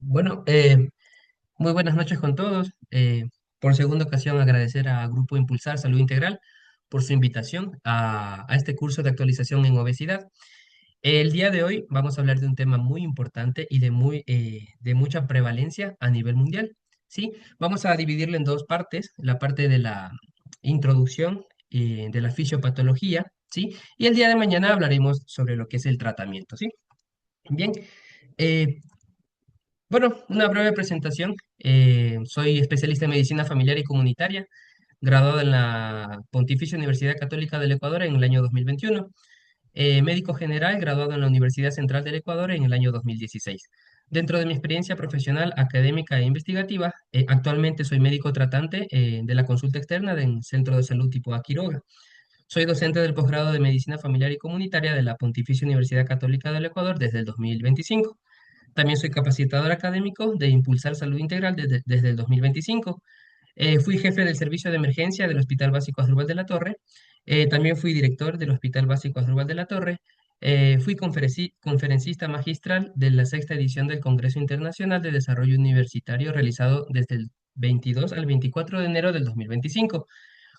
Bueno, muy buenas noches con todos. Por segunda ocasión, agradecer a Grupo Impulsar Salud Integral por su invitación a este curso de actualización en obesidad. El día de hoy vamos a hablar de un tema muy importante y de mucha prevalencia a nivel mundial. ¿Sí? Vamos a dividirlo en dos partes, la parte de la introducción de la fisiopatología, ¿sí? Y el día de mañana hablaremos sobre lo que es el tratamiento, ¿sí? Bien. eh, bueno, una breve presentación. Soy especialista en medicina familiar y comunitaria, graduado en la Pontificia Universidad Católica del Ecuador en el año 2021. Médico general, graduado en la Universidad Central del Ecuador en el año 2016. Dentro de mi experiencia profesional, académica e investigativa, actualmente soy médico tratante de la consulta externa del Centro de Salud tipo Quiroga. Soy docente del posgrado de Medicina Familiar y Comunitaria de la Pontificia Universidad Católica del Ecuador desde el 2025. También soy capacitador académico de Impulsar Salud Integral desde el 2025. Fui jefe del servicio de emergencia del Hospital Básico Asdrúbal de la Torre. También fui director del Hospital Básico Asdrúbal de la Torre. Fui conferencista magistral de la sexta edición del Congreso Internacional de Desarrollo Universitario realizado desde el 22 al 24 de enero del 2025.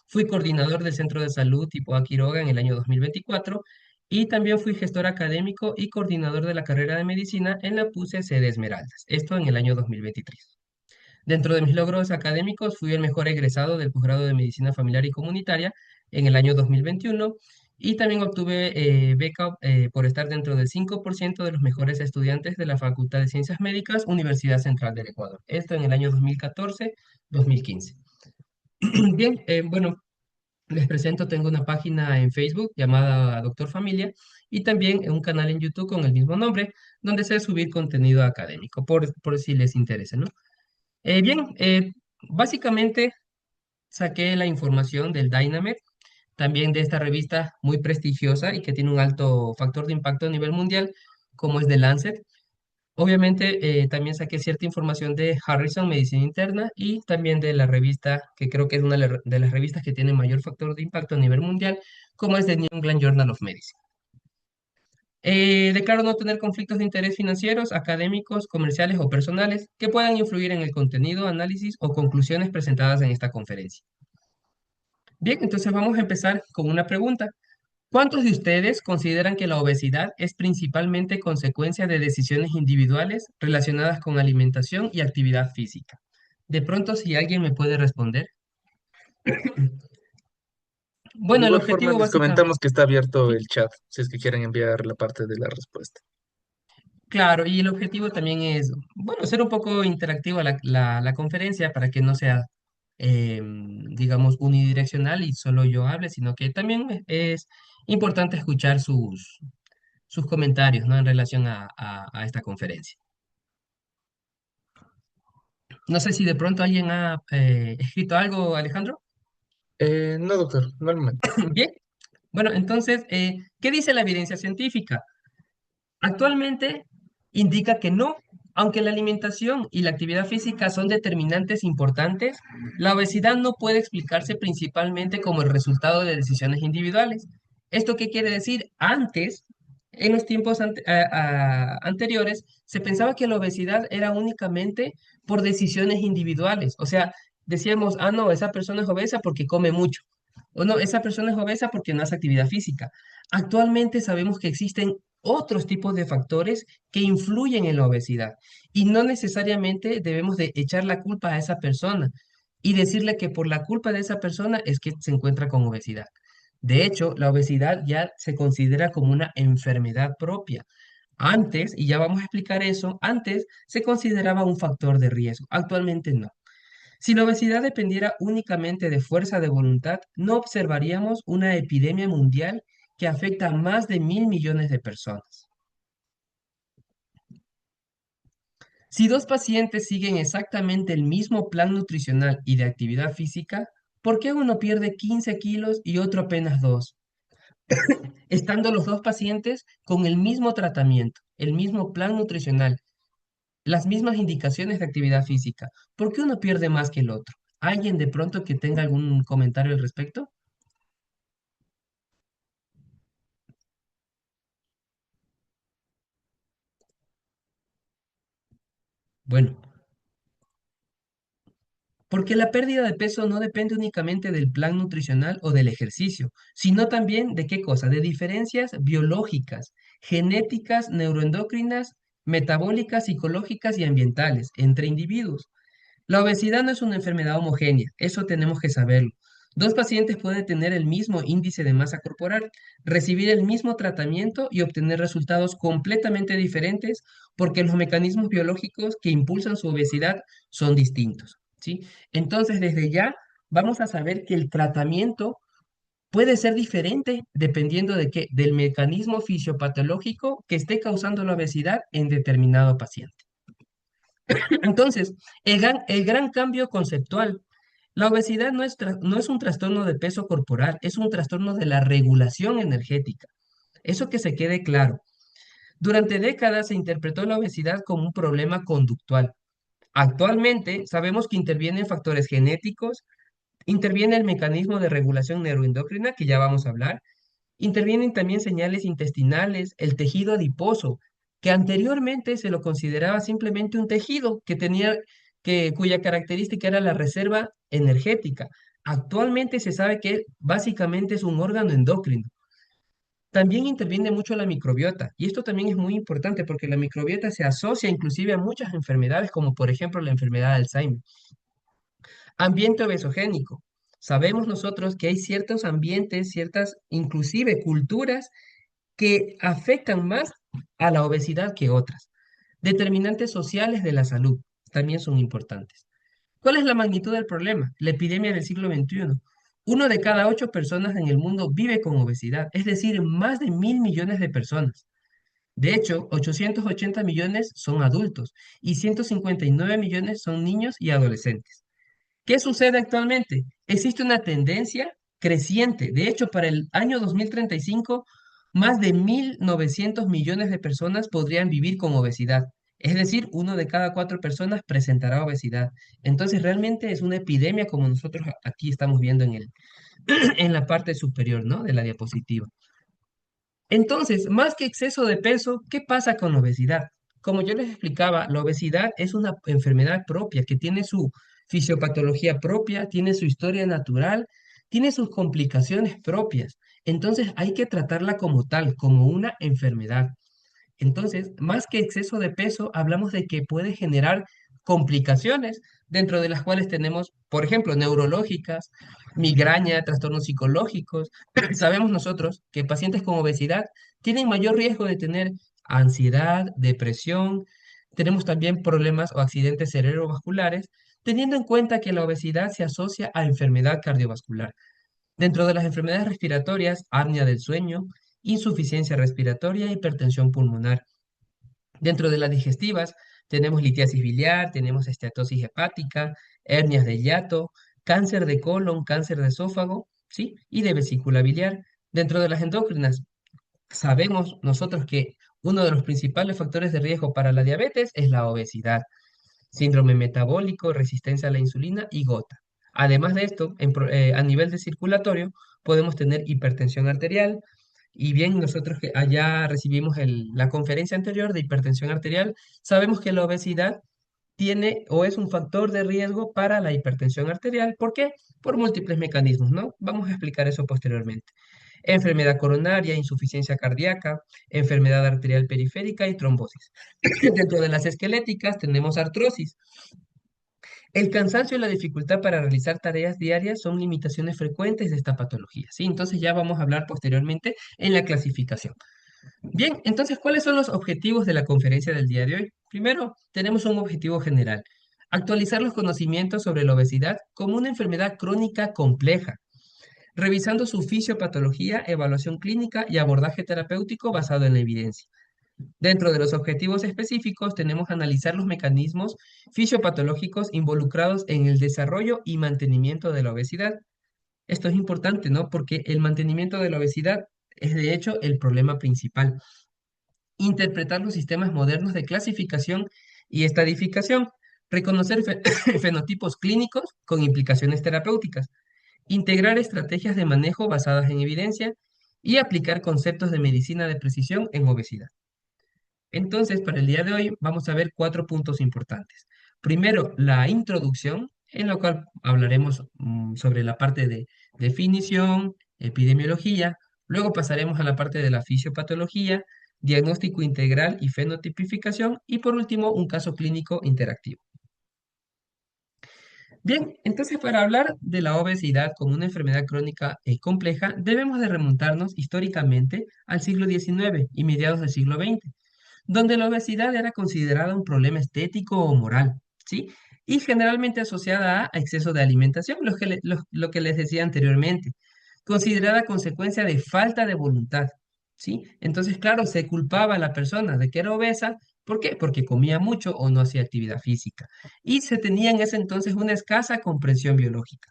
Fui coordinador del Centro de Salud tipo Quiroga en el año 2024 y también fui gestor académico y coordinador de la carrera de medicina en la PUCE sede Esmeraldas, esto en el año 2023. Dentro de mis logros académicos, fui el mejor egresado del posgrado de Medicina Familiar y Comunitaria en el año 2021 y también obtuve beca por estar dentro del 5% de los mejores estudiantes de la Facultad de Ciencias Médicas, Universidad Central del Ecuador. Esto en el año 2014-2015. Bien, bueno, les presento, tengo una página en Facebook llamada Doctor Familia y también un canal en YouTube con el mismo nombre, donde sé subir contenido académico, por si les interesa, ¿no? Bien, básicamente saqué la información del Dynamed, también de esta revista muy prestigiosa y que tiene un alto factor de impacto a nivel mundial, como es The Lancet. Obviamente, también saqué cierta información de Harrison, Medicina Interna, y también de la revista, que creo que es una de las revistas que tiene mayor factor de impacto a nivel mundial, como es The New England Journal of Medicine. Declaro no tener conflictos de interés financieros, académicos, comerciales o personales que puedan influir en el contenido, análisis o conclusiones presentadas en esta conferencia. Bien, entonces vamos a empezar con una pregunta. ¿Cuántos de ustedes consideran que la obesidad es principalmente consecuencia de decisiones individuales relacionadas con alimentación y actividad física? De pronto, si alguien me puede responder. De Bueno, el igual forma, objetivo les básicamente, comentamos que está abierto sí, el chat, si es que quieren enviar la parte de la respuesta. claro, y el objetivo también es, bueno, ser un poco interactiva la conferencia para que no sea, digamos, unidireccional y solo yo hable, sino que también es importante escuchar sus comentarios, ¿no? En relación a esta conferencia. No sé si de pronto alguien ha escrito algo, Alejandro. No, doctor, no al momento. Bien, bueno, entonces, ¿qué dice la evidencia científica? Actualmente indica que no, aunque la alimentación y la actividad física son determinantes importantes, la obesidad no puede explicarse principalmente como el resultado de decisiones individuales. ¿Esto qué quiere decir? Antes, en los tiempos anteriores, se pensaba que la obesidad era únicamente por decisiones individuales. O sea, decíamos, ah, no, esa persona es obesa porque come mucho. O no, esa persona es obesa porque no hace actividad física. Actualmente sabemos que existen otros tipos de factores que influyen en la obesidad y no necesariamente debemos de echar la culpa a esa persona y decirle que por la culpa de esa persona es que se encuentra con obesidad. De hecho, la obesidad ya se considera como una enfermedad propia. Antes, y ya vamos a explicar eso, antes se consideraba un factor de riesgo, actualmente no. Si la obesidad dependiera únicamente de fuerza de voluntad, no observaríamos una epidemia mundial que afecta a más de 1.000 millones de personas. Si dos pacientes siguen exactamente el mismo plan nutricional y de actividad física, ¿por qué uno pierde 15 kilos y otro apenas 2? Estando los dos pacientes con el mismo tratamiento, el mismo plan nutricional, las mismas indicaciones de actividad física, ¿por qué uno pierde más que el otro? ¿Alguien de pronto que tenga algún comentario al respecto? Bueno, porque la pérdida de peso no depende únicamente del plan nutricional o del ejercicio, sino también de qué cosa, de diferencias biológicas, genéticas, neuroendocrinas, metabólicas, psicológicas y ambientales entre individuos. La obesidad no es una enfermedad homogénea, eso tenemos que saberlo. Dos pacientes pueden tener el mismo índice de masa corporal, recibir el mismo tratamiento y obtener resultados completamente diferentes porque los mecanismos biológicos que impulsan su obesidad son distintos, ¿sí? Entonces, desde ya vamos a saber que el tratamiento puede ser diferente dependiendo de qué, del mecanismo fisiopatológico que esté causando la obesidad en determinado paciente. Entonces, el gran cambio conceptual. La obesidad no es un trastorno de peso corporal, es un trastorno de la regulación energética. Eso que se quede claro. Durante décadas se interpretó la obesidad como un problema conductual. Actualmente sabemos que intervienen factores genéticos, interviene el mecanismo de regulación neuroendocrina, que ya vamos a hablar, intervienen también señales intestinales, el tejido adiposo, que anteriormente se lo consideraba simplemente un tejido cuya característica era la reserva energética. Actualmente se sabe que básicamente es un órgano endocrino. También interviene mucho la microbiota, y esto también es muy importante porque la microbiota se asocia inclusive a muchas enfermedades, como por ejemplo la enfermedad de Alzheimer. Ambiente obesogénico. Sabemos nosotros que hay ciertos ambientes, ciertas inclusive culturas que afectan más a la obesidad que otras. Determinantes sociales de la salud también son importantes. ¿Cuál es la magnitud del problema? La epidemia del siglo XXI. Uno de cada 8 personas en el mundo vive con obesidad, es decir, más de 1.000 millones de personas. De hecho, 880 millones son adultos y 159 millones son niños y adolescentes. ¿Qué sucede actualmente? Existe una tendencia creciente. De hecho, para el año 2035, más de 1.900 millones de personas podrían vivir con obesidad. Es decir, uno de cada 4 personas presentará obesidad. Entonces, realmente es una epidemia como nosotros aquí estamos viendo en la parte superior, ¿no? De la diapositiva. Entonces, más que exceso de peso, ¿qué pasa con la obesidad? Como yo les explicaba, la obesidad es una enfermedad propia que tiene su fisiopatología propia, tiene su historia natural, tiene sus complicaciones propias. Entonces, hay que tratarla como tal, como una enfermedad. Entonces, más que exceso de peso, hablamos de que puede generar complicaciones, dentro de las cuales tenemos, por ejemplo, neurológicas, migraña, trastornos psicológicos. Sabemos nosotros que pacientes con obesidad tienen mayor riesgo de tener ansiedad, depresión, tenemos también problemas o accidentes cerebrovasculares, teniendo en cuenta que la obesidad se asocia a enfermedad cardiovascular. Dentro de las enfermedades respiratorias, apnea del sueño, insuficiencia respiratoria, hipertensión pulmonar. Dentro de las digestivas, tenemos litiasis biliar, tenemos esteatosis hepática, hernias de hiato, cáncer de colon, cáncer de esófago, ¿sí? Y de vesícula biliar. Dentro de las endocrinas, sabemos nosotros que uno de los principales factores de riesgo para la diabetes es la obesidad, síndrome metabólico, resistencia a la insulina y gota. Además de esto, a nivel de circulatorio, podemos tener hipertensión arterial. Y bien, nosotros que allá recibimos la conferencia anterior de hipertensión arterial, sabemos que la obesidad tiene o es un factor de riesgo para la hipertensión arterial. ¿Por qué? Por múltiples mecanismos, ¿no? Vamos a explicar eso posteriormente. Enfermedad coronaria, insuficiencia cardíaca, enfermedad arterial periférica y trombosis. Dentro de las esqueléticas tenemos artrosis. El cansancio y la dificultad para realizar tareas diarias son limitaciones frecuentes de esta patología, ¿sí? Entonces ya vamos a hablar posteriormente en la clasificación. Bien, entonces, ¿cuáles son los objetivos de la conferencia del día de hoy? Primero, tenemos un objetivo general: actualizar los conocimientos sobre la obesidad como una enfermedad crónica compleja, revisando su fisiopatología, evaluación clínica y abordaje terapéutico basado en la evidencia. Dentro de los objetivos específicos tenemos analizar los mecanismos fisiopatológicos involucrados en el desarrollo y mantenimiento de la obesidad. Esto es importante, ¿no? Porque el mantenimiento de la obesidad es de hecho el problema principal. Interpretar los sistemas modernos de clasificación y estadificación, reconocer fenotipos clínicos con implicaciones terapéuticas, integrar estrategias de manejo basadas en evidencia y aplicar conceptos de medicina de precisión en obesidad. Entonces, para el día de hoy vamos a ver cuatro puntos importantes. Primero, la introducción, en la cual hablaremos sobre la parte de definición, epidemiología. Luego pasaremos a la parte de la fisiopatología, diagnóstico integral y fenotipificación. Y por último, un caso clínico interactivo. Bien, entonces para hablar de la obesidad como una enfermedad crónica compleja, debemos de remontarnos históricamente al siglo XIX y mediados del siglo XX, donde la obesidad era considerada un problema estético o moral, ¿sí? Y generalmente asociada a exceso de alimentación, lo que les decía anteriormente, considerada consecuencia de falta de voluntad, ¿sí? Entonces, claro, se culpaba a la persona de que era obesa. ¿Por qué? Porque comía mucho o no hacía actividad física. Y se tenía en ese entonces una escasa comprensión biológica.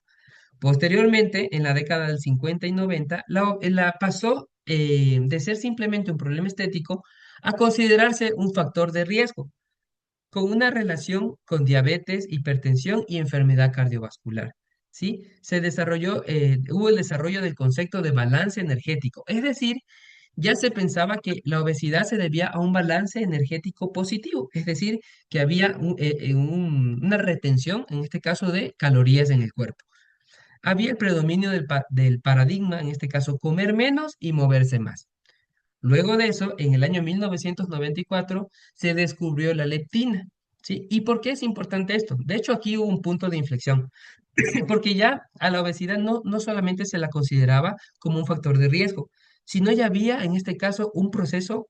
Posteriormente, en la década del 50 y 90, la pasó de ser simplemente un problema estético a considerarse un factor de riesgo, con una relación con diabetes, hipertensión y enfermedad cardiovascular. ¿Sí? Hubo el desarrollo del concepto de balance energético, es decir, ya se pensaba que la obesidad se debía a un balance energético positivo, es decir, que había una retención, en este caso, de calorías en el cuerpo. Había el predominio del paradigma, en este caso, comer menos y moverse más. Luego de eso, en el año 1994, se descubrió la leptina. ¿Sí? ¿Y por qué es importante esto? De hecho, aquí hubo un punto de inflexión, porque ya a la obesidad no solamente se la consideraba como un factor de riesgo, sino ya había en este caso un proceso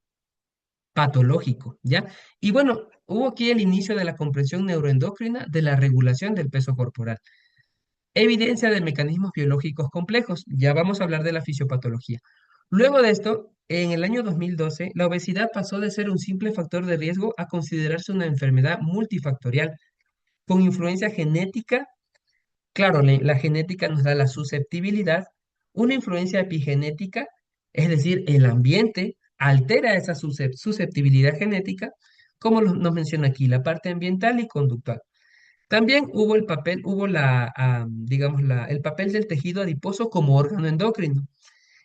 patológico, ¿ya? Y bueno, hubo aquí el inicio de la comprensión neuroendocrina de la regulación del peso corporal. Evidencia de mecanismos biológicos complejos. Ya vamos a hablar de la fisiopatología. Luego de esto, en el año 2012, la obesidad pasó de ser un simple factor de riesgo a considerarse una enfermedad multifactorial con influencia genética. Claro, la genética nos da la susceptibilidad, una influencia epigenética, es decir, el ambiente altera esa susceptibilidad genética, como nos menciona aquí, la parte ambiental y conductual. También hubo el papel, hubo digamos, el papel del tejido adiposo como órgano endocrino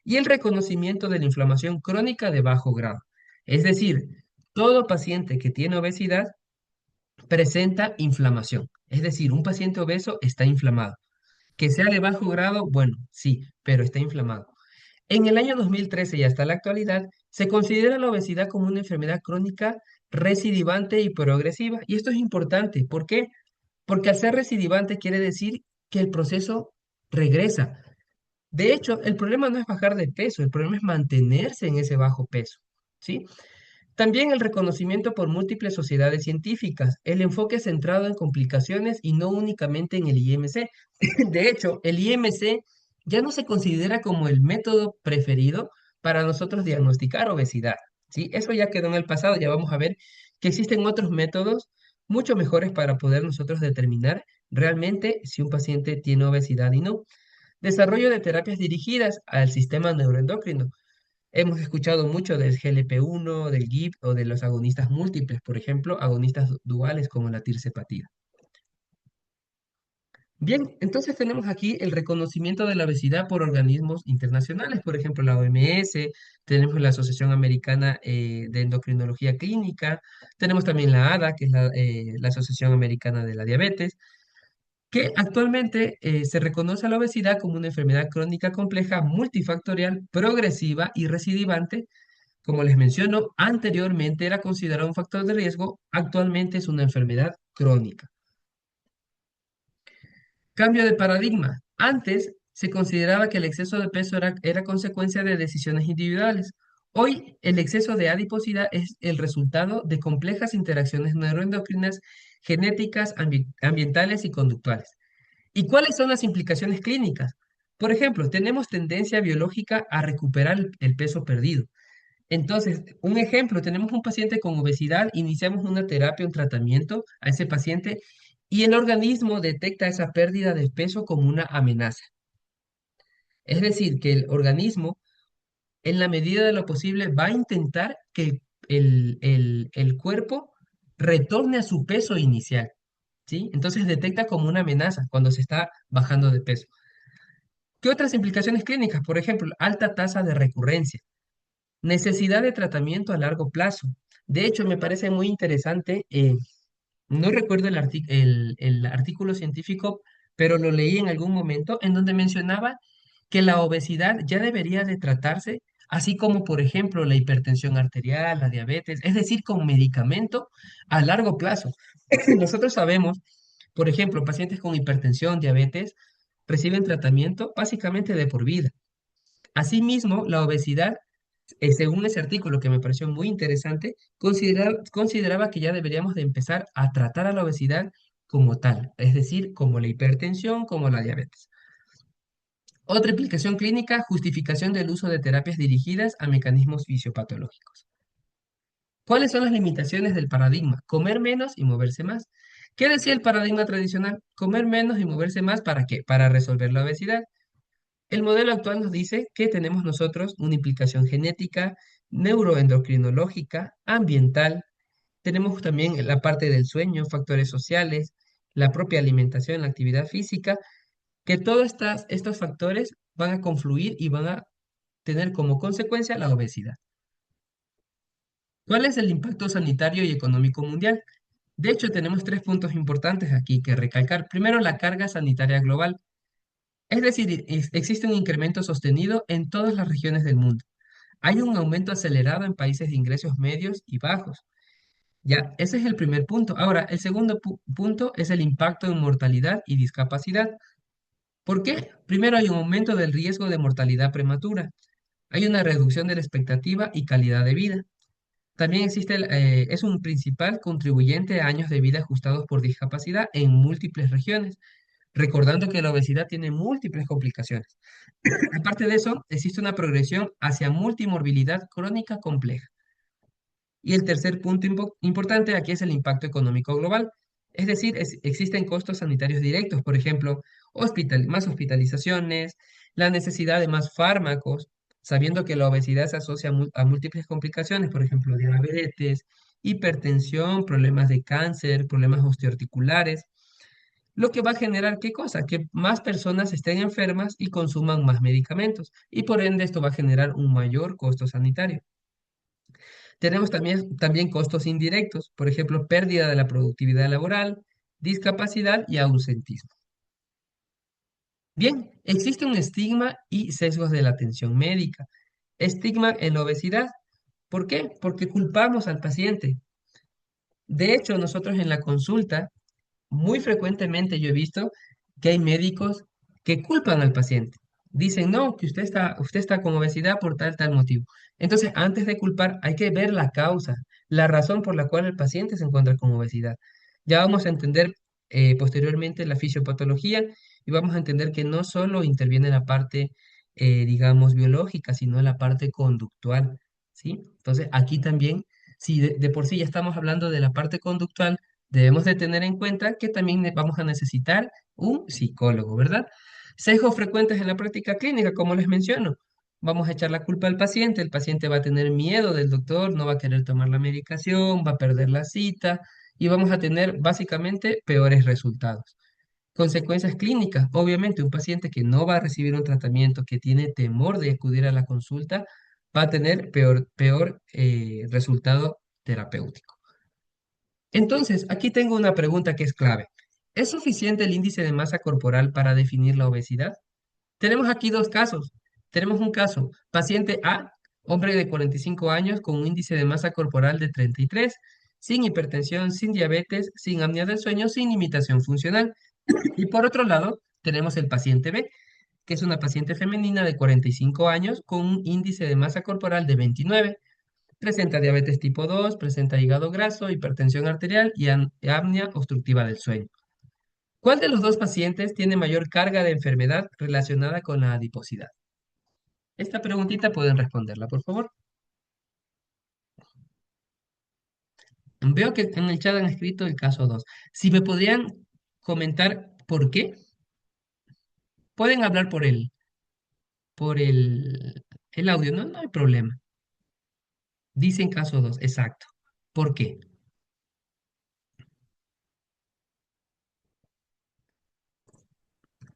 y el reconocimiento de la inflamación crónica de bajo grado. Es decir, todo paciente que tiene obesidad presenta inflamación. Es decir, un paciente obeso está inflamado. Que sea de bajo grado, bueno, sí, pero está inflamado. En el año 2013 y hasta la actualidad, se considera la obesidad como una enfermedad crónica recidivante y progresiva. Y esto es importante. ¿Por qué? Porque al ser recidivante quiere decir que el proceso regresa. De hecho, el problema no es bajar de peso, el problema es mantenerse en ese bajo peso, ¿sí? También el reconocimiento por múltiples sociedades científicas, el enfoque centrado en complicaciones y no únicamente en el IMC. De hecho, el IMC ya no se considera como el método preferido para nosotros diagnosticar obesidad, ¿sí? Eso ya quedó en el pasado, ya vamos a ver que existen otros métodos mucho mejores para poder nosotros determinar realmente si un paciente tiene obesidad y no. Desarrollo de terapias dirigidas al sistema neuroendocrino. Hemos escuchado mucho del GLP-1, del GIP o de los agonistas múltiples, por ejemplo, agonistas duales como la tirzepatida. Bien, entonces tenemos aquí el reconocimiento de la obesidad por organismos internacionales, por ejemplo, la OMS, tenemos la Asociación Americana de Endocrinología Clínica, tenemos también la ADA, que es la Asociación Americana de la Diabetes, que actualmente se reconoce a la obesidad como una enfermedad crónica compleja, multifactorial, progresiva y recidivante. Como les menciono, anteriormente era considerado un factor de riesgo, actualmente es una enfermedad crónica. Cambio de paradigma. Antes se consideraba que el exceso de peso era consecuencia de decisiones individuales. Hoy el exceso de adiposidad es el resultado de complejas interacciones neuroendocrinas, genéticas, ambientales y conductuales. ¿Y cuáles son las implicaciones clínicas? Por ejemplo, tenemos tendencia biológica a recuperar el peso perdido. Entonces, un ejemplo, tenemos un paciente con obesidad, iniciamos una terapia, un tratamiento a ese paciente y el organismo detecta esa pérdida de peso como una amenaza. Es decir, que el organismo, en la medida de lo posible, va a intentar que el cuerpo retorne a su peso inicial, ¿sí? Entonces detecta como una amenaza cuando se está bajando de peso. ¿Qué otras implicaciones clínicas? Por ejemplo, alta tasa de recurrencia. Necesidad de tratamiento a largo plazo, De hecho, me parece muy interesante. No recuerdo el artículo científico, pero lo leí en algún momento en donde mencionaba que la obesidad ya debería de tratarse, así como por ejemplo la hipertensión arterial, la diabetes, es decir, con medicamento a largo plazo. Nosotros sabemos, por ejemplo, pacientes con hipertensión, diabetes, reciben tratamiento básicamente de por vida. Asimismo, la obesidad, según ese artículo que me pareció muy interesante, consideraba que ya deberíamos de empezar a tratar a la obesidad como tal, es decir, como la hipertensión, como la diabetes. Otra implicación clínica, justificación del uso de terapias dirigidas a mecanismos fisiopatológicos. ¿Cuáles son las limitaciones del paradigma? Comer menos y moverse más. ¿Qué decía el paradigma tradicional? Comer menos y moverse más, ¿para qué? Para resolver la obesidad. El modelo actual nos dice que tenemos nosotros una implicación genética, neuroendocrinológica, ambiental, tenemos también la parte del sueño, factores sociales, la propia alimentación, la actividad física, que todos estos factores van a confluir y van a tener como consecuencia la obesidad. ¿Cuál es el impacto sanitario y económico mundial? De hecho, tenemos tres puntos importantes aquí que recalcar. Primero, la carga sanitaria global. Es decir, existe un incremento sostenido en todas las regiones del mundo. Hay un aumento acelerado en países de ingresos medios y bajos. Ya, ese es el primer punto. Ahora, el segundo punto es el impacto en mortalidad y discapacidad. ¿Por qué? Primero, hay un aumento del riesgo de mortalidad prematura. Hay una reducción de la expectativa y calidad de vida. También es un principal contribuyente a años de vida ajustados por discapacidad en múltiples regiones, recordando que la obesidad tiene múltiples complicaciones. Aparte de eso, existe una progresión hacia multimorbilidad crónica compleja. Y el tercer punto importante aquí es el impacto económico global. Es decir, existen costos sanitarios directos, por ejemplo, más hospitalizaciones, la necesidad de más fármacos, sabiendo que la obesidad se asocia a múltiples complicaciones, por ejemplo, diabetes, hipertensión, problemas de cáncer, problemas osteoarticulares, lo que va a generar ¿qué cosa? Que más personas estén enfermas y consuman más medicamentos, y por ende esto va a generar un mayor costo sanitario. Tenemos también costos indirectos, por ejemplo, pérdida de la productividad laboral, discapacidad y ausentismo. Bien, existe un estigma y sesgos de la atención médica. Estigma en la obesidad. ¿Por qué? Porque culpamos al paciente. De hecho, nosotros en la consulta, muy frecuentemente yo he visto que hay médicos que culpan al paciente. Dicen, no, que usted está con obesidad por tal motivo. Entonces, antes de culpar, hay que ver la causa, la razón por la cual el paciente se encuentra con obesidad. Ya vamos a entender posteriormente la fisiopatología y vamos a entender que no solo interviene la parte, digamos, biológica, sino la parte conductual, ¿sí? Entonces, aquí también, si de por sí ya estamos hablando de la parte conductual, debemos de tener en cuenta que también vamos a necesitar un psicólogo, ¿verdad? Sesgos frecuentes en la práctica clínica, como les menciono. Vamos a echar la culpa al paciente, el paciente va a tener miedo del doctor, no va a querer tomar la medicación, va a perder la cita y vamos a tener básicamente peores resultados. Consecuencias clínicas, obviamente un paciente que no va a recibir un tratamiento, que tiene temor de acudir a la consulta, va a tener peor resultado terapéutico. Entonces, aquí tengo una pregunta que es clave. ¿Es suficiente el índice de masa corporal para definir la obesidad? Tenemos aquí dos casos. Tenemos un caso, paciente A, hombre de 45 años con un índice de masa corporal de 33, sin hipertensión, sin diabetes, sin apnea del sueño, sin limitación funcional. Y por otro lado, tenemos el paciente B, que es una paciente femenina de 45 años con un índice de masa corporal de 29. Presenta diabetes tipo 2, presenta hígado graso, hipertensión arterial y apnea obstructiva del sueño. ¿Cuál de los dos pacientes tiene mayor carga de enfermedad relacionada con la adiposidad? Esta preguntita pueden responderla, por favor. Veo que en el chat han escrito el caso 2. Si me podrían comentar por qué, pueden hablar por el audio, no, no hay problema. Dicen caso 2, exacto. ¿Por qué?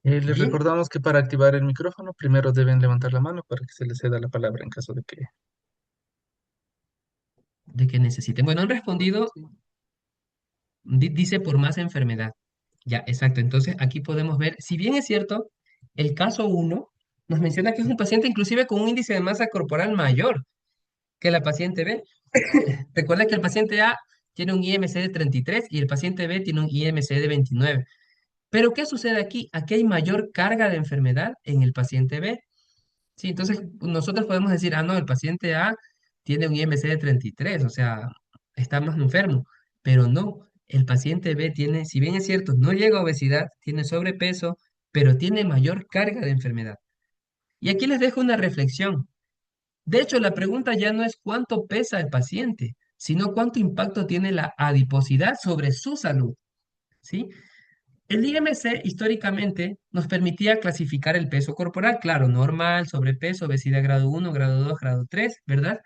Les Bien, recordamos que para activar el micrófono primero deben levantar la mano para que se les ceda la palabra en caso de que de que necesiten. Bueno, han respondido, dice por más enfermedad. Ya, exacto. Entonces aquí podemos ver, si bien es cierto, el caso uno nos menciona que es un paciente inclusive con un índice de masa corporal mayor que la paciente B. Recuerda que el paciente A tiene un IMC de 33 y el paciente B tiene un IMC de 29. Pero ¿qué sucede aquí? Aquí hay mayor carga de enfermedad en el paciente B. Sí, entonces nosotros podemos decir, ah, no, el paciente A tiene un IMC de 33, o sea, está más enfermo, pero no, el paciente B tiene, si bien es cierto, no llega a obesidad, tiene sobrepeso, pero tiene mayor carga de enfermedad. Y aquí les dejo una reflexión. De hecho, la pregunta ya no es cuánto pesa el paciente, sino cuánto impacto tiene la adiposidad sobre su salud, ¿sí? El IMC históricamente nos permitía clasificar el peso corporal, claro, normal, sobrepeso, obesidad grado 1, grado 2, grado 3, ¿verdad?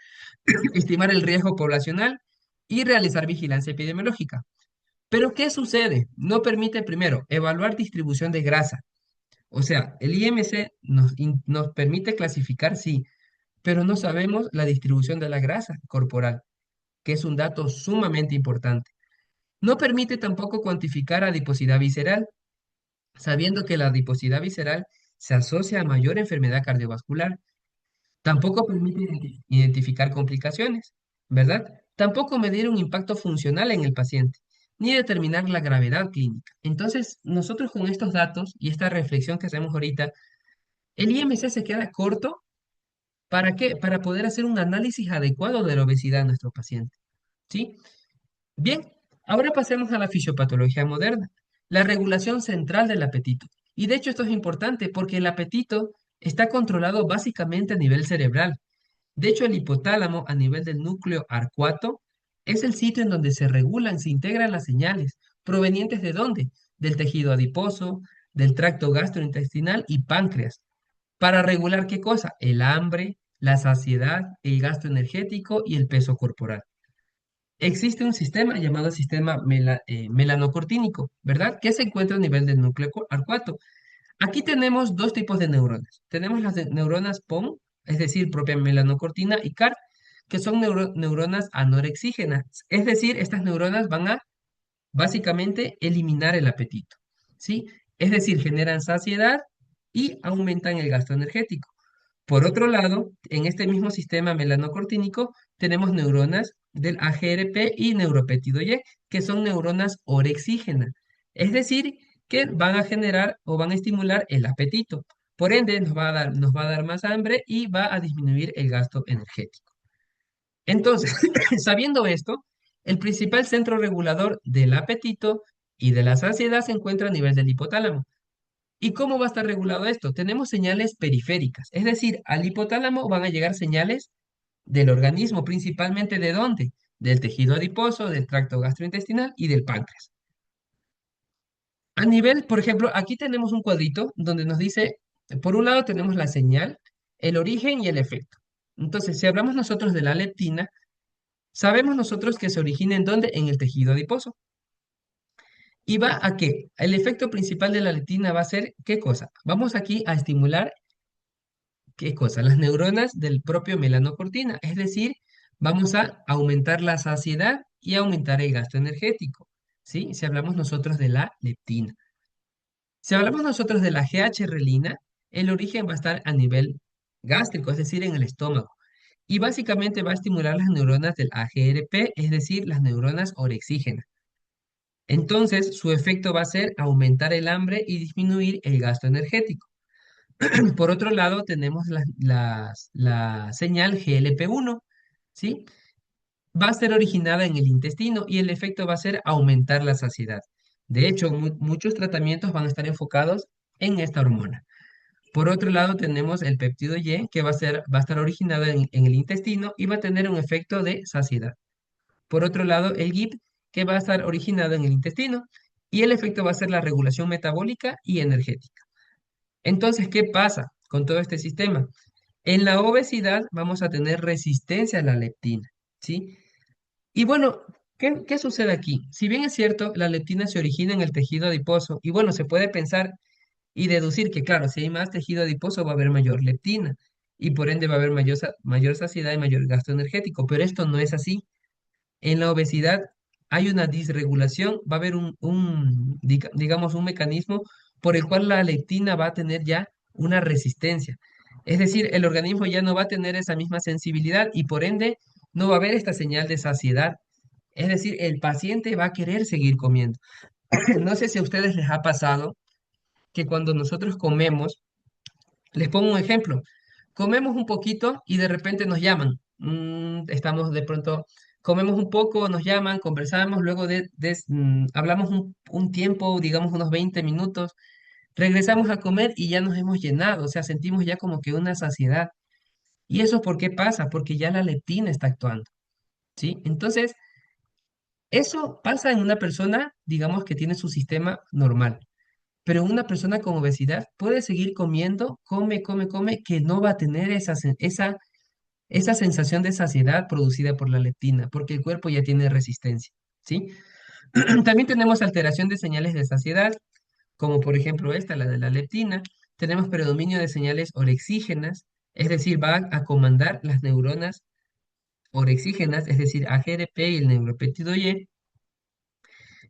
Estimar el riesgo poblacional y realizar vigilancia epidemiológica. Pero ¿qué sucede? No permite primero evaluar distribución de grasa. O sea, el IMC nos permite clasificar, sí, pero no sabemos la distribución de la grasa corporal, que es un dato sumamente importante. No permite tampoco cuantificar adiposidad visceral, sabiendo que la adiposidad visceral se asocia a mayor enfermedad cardiovascular. Tampoco permite identificar complicaciones, ¿verdad? Tampoco medir un impacto funcional en el paciente, ni determinar la gravedad clínica. Entonces, nosotros con estos datos y esta reflexión que hacemos ahorita, el IMC se queda corto. ¿Para qué? Para poder hacer un análisis adecuado de la obesidad en nuestro paciente, ¿sí? Bien, ahora pasemos a la fisiopatología moderna, la regulación central del apetito. Y de hecho esto es importante porque el apetito está controlado básicamente a nivel cerebral. De hecho, el hipotálamo a nivel del núcleo arcuato es el sitio en donde se regulan, se integran las señales provenientes de dónde? Del tejido adiposo, del tracto gastrointestinal y páncreas. ¿Para regular qué cosa? El hambre, la saciedad, el gasto energético y el peso corporal. Existe un sistema llamado sistema melanocortínico, ¿verdad? Que se encuentra a nivel del núcleo arcuato. Aquí tenemos dos tipos de neuronas. Tenemos las neuronas POM, es decir, propia melanocortina, y CAR, que son neuronas anorexígenas. Es decir, estas neuronas van a básicamente eliminar el apetito, ¿sí? Es decir, generan saciedad y aumentan el gasto energético. Por otro lado, en este mismo sistema melanocortínico tenemos neuronas del AGRP y neuropéptido Y, que son neuronas orexígenas, es decir, que van a generar o van a estimular el apetito. Por ende, nos va a dar más hambre y va a disminuir el gasto energético. Entonces, sabiendo esto, el principal centro regulador del apetito y de la saciedad se encuentra a nivel del hipotálamo. ¿Y cómo va a estar regulado esto? Tenemos señales periféricas, es decir, al hipotálamo van a llegar señales del organismo, principalmente ¿de dónde? Del tejido adiposo, del tracto gastrointestinal y del páncreas. A nivel, por ejemplo, aquí tenemos un cuadrito donde nos dice, por un lado tenemos la señal, el origen y el efecto. Entonces, si hablamos nosotros de la leptina, sabemos nosotros que se origina en dónde? En el tejido adiposo. ¿Y va a qué? El efecto principal de la leptina va a ser, ¿qué cosa? Vamos aquí a estimular ¿qué cosa? Las neuronas del propio melanocortina, es decir, vamos a aumentar la saciedad y aumentar el gasto energético, ¿sí? Si hablamos nosotros de la leptina. Si hablamos nosotros de la GH-relina, el origen va a estar a nivel gástrico, es decir, en el estómago, y básicamente va a estimular las neuronas del AGRP, es decir, las neuronas orexígenas. Entonces, su efecto va a ser aumentar el hambre y disminuir el gasto energético. Por otro lado, tenemos la señal GLP-1, ¿sí? Va a ser originada en el intestino y el efecto va a ser aumentar la saciedad. De hecho, muchos tratamientos van a estar enfocados en esta hormona. Por otro lado, tenemos el péptido Y, que va a estar originado en el intestino y va a tener un efecto de saciedad. Por otro lado, el GIP, que va a estar originado en el intestino y el efecto va a ser la regulación metabólica y energética. Entonces, ¿qué pasa con todo este sistema? En la obesidad vamos a tener resistencia a la leptina, ¿sí? Y bueno, ¿qué sucede aquí? Si bien es cierto, la leptina se origina en el tejido adiposo, y bueno, se puede pensar y deducir que, claro, si hay más tejido adiposo va a haber mayor leptina, y por ende va a haber mayor saciedad y mayor gasto energético, pero esto no es así. En la obesidad hay una disregulación, va a haber digamos, un mecanismo por el cual la leptina va a tener ya una resistencia. Es decir, el organismo ya no va a tener esa misma sensibilidad y por ende no va a haber esta señal de saciedad. Es decir, el paciente va a querer seguir comiendo. No sé si a ustedes les ha pasado que cuando nosotros comemos, les pongo un ejemplo. Comemos un poquito y de repente nos llaman. Estamos de pronto, comemos un poco, nos llaman, conversamos, luego hablamos un tiempo, digamos unos 20 minutos, regresamos a comer y ya nos hemos llenado, o sea, sentimos ya como que una saciedad. ¿Y eso por qué pasa? Porque ya la leptina está actuando, ¿sí? Entonces, eso pasa en una persona, digamos, que tiene su sistema normal. Pero una persona con obesidad puede seguir comiendo, come, come, come, que no va a tener esa sensación de saciedad producida por la leptina, porque el cuerpo ya tiene resistencia, ¿sí? También tenemos alteración de señales de saciedad, como por ejemplo esta, la de la leptina. Tenemos predominio de señales orexígenas, es decir, va a comandar las neuronas orexígenas, es decir, AGRP y el neuropéptido Y.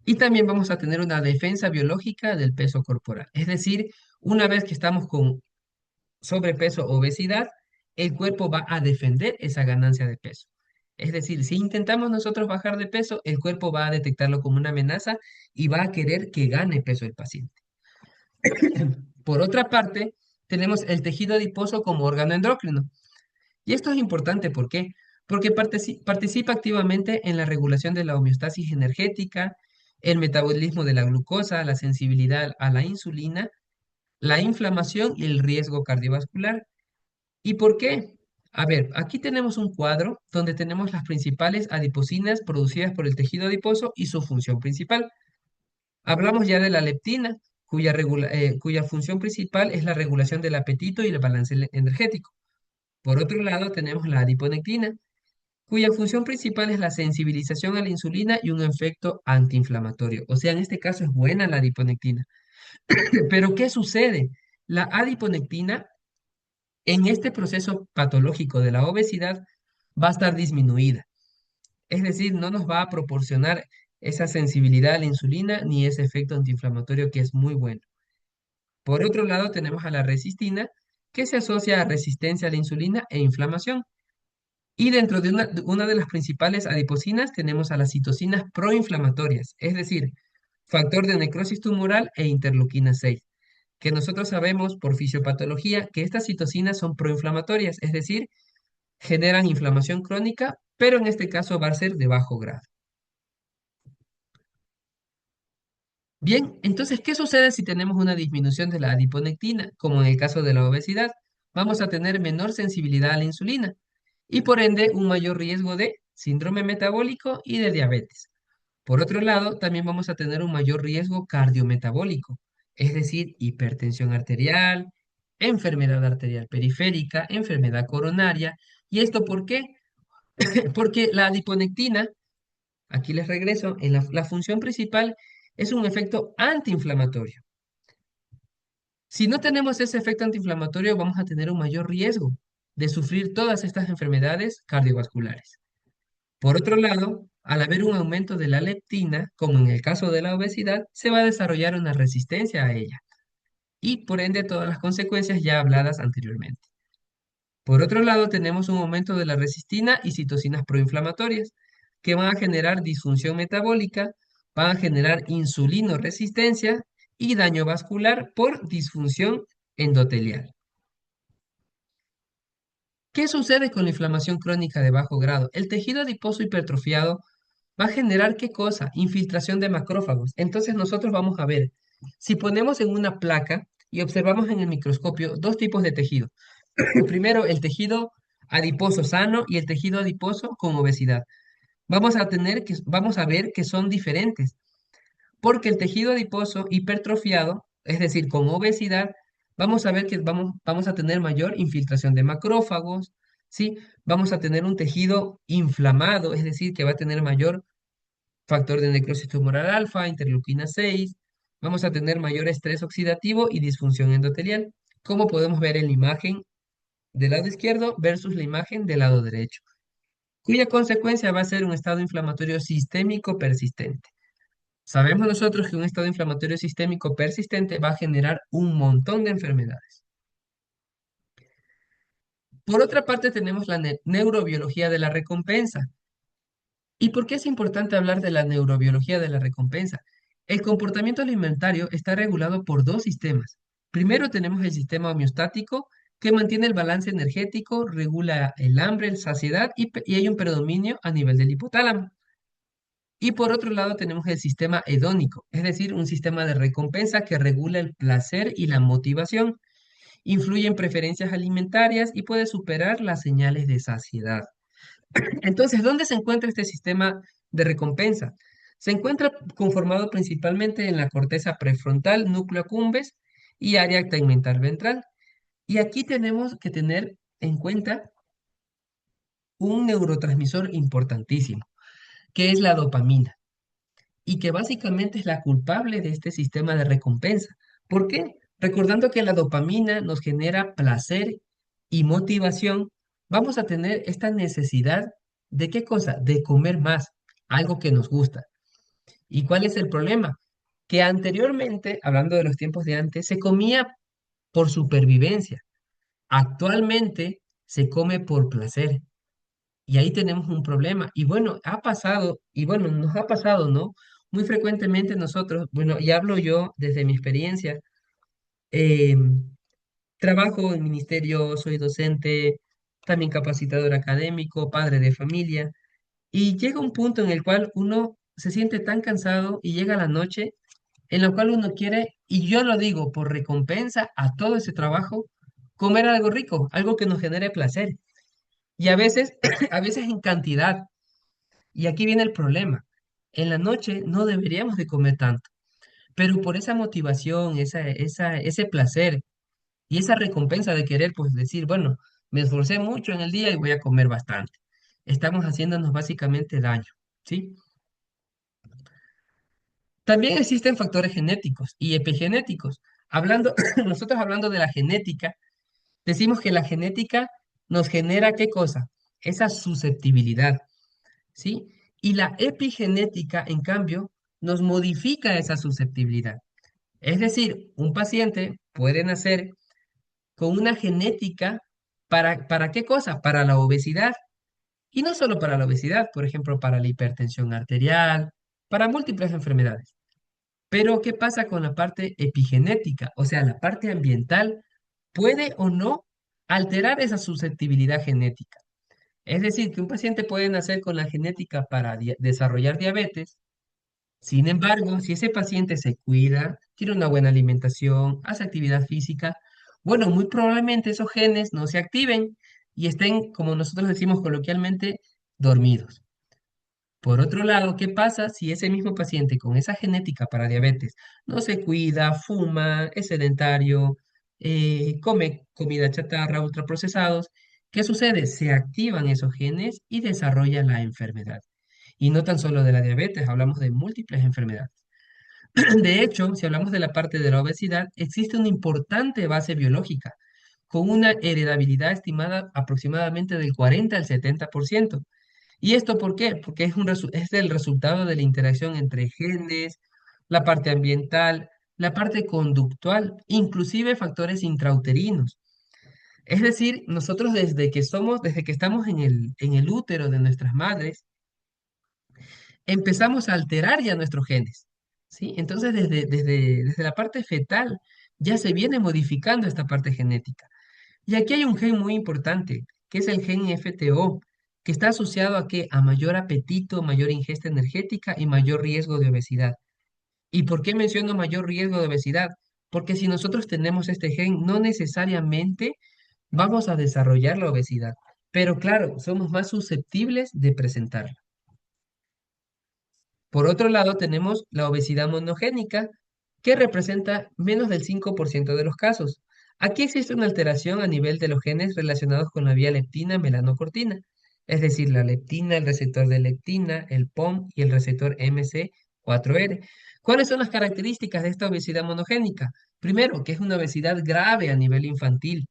Y también vamos a tener una defensa biológica del peso corporal, es decir, una vez que estamos con sobrepeso o obesidad, el cuerpo va a defender esa ganancia de peso. Es decir, si intentamos nosotros bajar de peso, el cuerpo va a detectarlo como una amenaza y va a querer que gane peso el paciente. Por otra parte, tenemos el tejido adiposo como órgano endocrino. Y esto es importante, ¿por qué? Porque participa activamente en la regulación de la homeostasis energética, el metabolismo de la glucosa, la sensibilidad a la insulina, la inflamación y el riesgo cardiovascular. ¿Y por qué? A ver, aquí tenemos un cuadro donde tenemos las principales adiposinas producidas por el tejido adiposo y su función principal. Hablamos ya de la leptina, cuya función principal es la regulación del apetito y el balance energético. Por otro lado, tenemos la adiponectina, cuya función principal es la sensibilización a la insulina y un efecto antiinflamatorio. O sea, en este caso es buena la adiponectina. Pero ¿qué sucede? La adiponectina en este proceso patológico de la obesidad va a estar disminuida. Es decir, no nos va a proporcionar esa sensibilidad a la insulina ni ese efecto antiinflamatorio que es muy bueno. Por otro lado, tenemos a la resistina, que se asocia a resistencia a la insulina e inflamación. Y dentro de una de las principales adiposinas tenemos a las citocinas proinflamatorias, es decir, factor de necrosis tumoral e interleuquina 6, que nosotros sabemos por fisiopatología que estas citocinas son proinflamatorias, es decir, generan inflamación crónica, pero en este caso va a ser de bajo grado. Bien, entonces, ¿qué sucede si tenemos una disminución de la adiponectina, como en el caso de la obesidad? Vamos a tener menor sensibilidad a la insulina y por ende un mayor riesgo de síndrome metabólico y de diabetes. Por otro lado, también vamos a tener un mayor riesgo cardiometabólico, es decir, hipertensión arterial, enfermedad arterial periférica, enfermedad coronaria. ¿Y esto por qué? Porque la adiponectina, aquí les regreso, en la función principal es un efecto antiinflamatorio. Si no tenemos ese efecto antiinflamatorio, vamos a tener un mayor riesgo de sufrir todas estas enfermedades cardiovasculares. Por otro lado, al haber un aumento de la leptina, como en el caso de la obesidad, se va a desarrollar una resistencia a ella y por ende todas las consecuencias ya habladas anteriormente. Por otro lado, tenemos un aumento de la resistina y citocinas proinflamatorias que van a generar disfunción metabólica, van a generar insulinoresistencia y daño vascular por disfunción endotelial. ¿Qué sucede con la inflamación crónica de bajo grado? El tejido adiposo hipertrofiado va a generar ¿qué cosa? Infiltración de macrófagos. Entonces nosotros vamos a ver, si ponemos en una placa y observamos en el microscopio dos tipos de tejido. Primero, el tejido adiposo sano y el tejido adiposo con obesidad. Vamos a ver que son diferentes, porque el tejido adiposo hipertrofiado, es decir, con obesidad, vamos a ver que vamos a tener mayor infiltración de macrófagos, ¿sí? Vamos a tener un tejido inflamado, es decir, que va a tener mayor factor de necrosis tumoral alfa, interleuquina 6, vamos a tener mayor estrés oxidativo y disfunción endotelial, como podemos ver en la imagen del lado izquierdo versus la imagen del lado derecho. cuya consecuencia va a ser un estado inflamatorio sistémico persistente. Sabemos nosotros que un estado inflamatorio sistémico persistente va a generar un montón de enfermedades. Por otra parte, tenemos la neurobiología de la recompensa. ¿Y por qué es importante hablar de la neurobiología de la recompensa? El comportamiento alimentario está regulado por dos sistemas. Primero tenemos el sistema homeostático, que mantiene el balance energético, regula el hambre, la saciedad y hay un predominio a nivel del hipotálamo. Y por otro lado tenemos el sistema hedónico, es decir, un sistema de recompensa que regula el placer y la motivación, influye en preferencias alimentarias y puede superar las señales de saciedad. Entonces, ¿dónde se encuentra este sistema de recompensa? Se encuentra conformado principalmente en la corteza prefrontal, núcleo accumbens y área tegmental ventral. Y aquí tenemos que tener en cuenta un neurotransmisor importantísimo, que es la dopamina, y que básicamente es la culpable de este sistema de recompensa. ¿Por qué? Recordando que la dopamina nos genera placer y motivación, vamos a tener esta necesidad de qué cosa? De comer más, algo que nos gusta. ¿Y cuál es el problema? Que anteriormente, hablando de los tiempos de antes, se comía por supervivencia. Actualmente se come por placer. Y ahí tenemos un problema. Y bueno, ha pasado, y bueno, nos ha pasado, ¿no? Muy frecuentemente nosotros, bueno, y hablo yo desde mi experiencia, eh, trabajo en ministerio, soy docente, también capacitador académico, padre de familia, y llega un punto en el cual uno se siente tan cansado y llega la noche en la cual uno quiere, y yo lo digo por recompensa a todo ese trabajo, comer algo rico, algo que nos genere placer. Y a veces, a veces en cantidad. Y aquí viene el problema. En la noche no deberíamos de comer tanto, pero por esa motivación, ese placer y esa recompensa de querer, pues decir, bueno, me esforcé mucho en el día y voy a comer bastante. Estamos haciéndonos básicamente daño, ¿sí? También existen factores genéticos y epigenéticos. Hablando, nosotros hablando de la genética, decimos que la genética nos genera ¿qué cosa? Esa susceptibilidad. ¿Sí? Y la epigenética, en cambio, nos modifica esa susceptibilidad. Es decir, un paciente puede nacer con una genética ¿para qué cosa? Para la obesidad. Y no solo para la obesidad, por ejemplo, para la hipertensión arterial, para múltiples enfermedades. Pero, ¿qué pasa con la parte epigenética? O sea, la parte ambiental puede o no alterar esa susceptibilidad genética. Es decir, que un paciente puede nacer con la genética para desarrollar diabetes. Sin embargo, si ese paciente se cuida, tiene una buena alimentación, hace actividad física, bueno, muy probablemente esos genes no se activen y estén, como nosotros decimos coloquialmente, dormidos. Por otro lado, ¿qué pasa si ese mismo paciente con esa genética para diabetes no se cuida, fuma, es sedentario, come comida chatarra, ultraprocesados? ¿Qué sucede? Se activan esos genes y desarrolla la enfermedad. Y no tan solo de la diabetes, hablamos de múltiples enfermedades. De hecho, si hablamos de la parte de la obesidad, existe una importante base biológica, con una heredabilidad estimada aproximadamente del 40 al 70%. ¿Y esto por qué? Porque es el resultado de la interacción entre genes, la parte ambiental, la parte conductual, inclusive factores intrauterinos. Es decir, nosotros desde que estamos en el útero de nuestras madres, empezamos a alterar ya nuestros genes, ¿sí? Entonces, desde la parte fetal ya se viene modificando esta parte genética. Y aquí hay un gen muy importante, que es el gen FTO, que está asociado a qué? A mayor apetito, mayor ingesta energética y mayor riesgo de obesidad. ¿Y por qué menciono mayor riesgo de obesidad? Porque si nosotros tenemos este gen, no necesariamente vamos a desarrollar la obesidad, pero claro, somos más susceptibles de presentarla. Por otro lado, tenemos la obesidad monogénica, que representa menos del 5% de los casos. Aquí existe una alteración a nivel de los genes relacionados con la vía leptina-melanocortina, es decir, la leptina, el receptor de leptina, el POM y el receptor MC4R. ¿Cuáles son las características de esta obesidad monogénica? Primero, que es una obesidad grave a nivel infantil.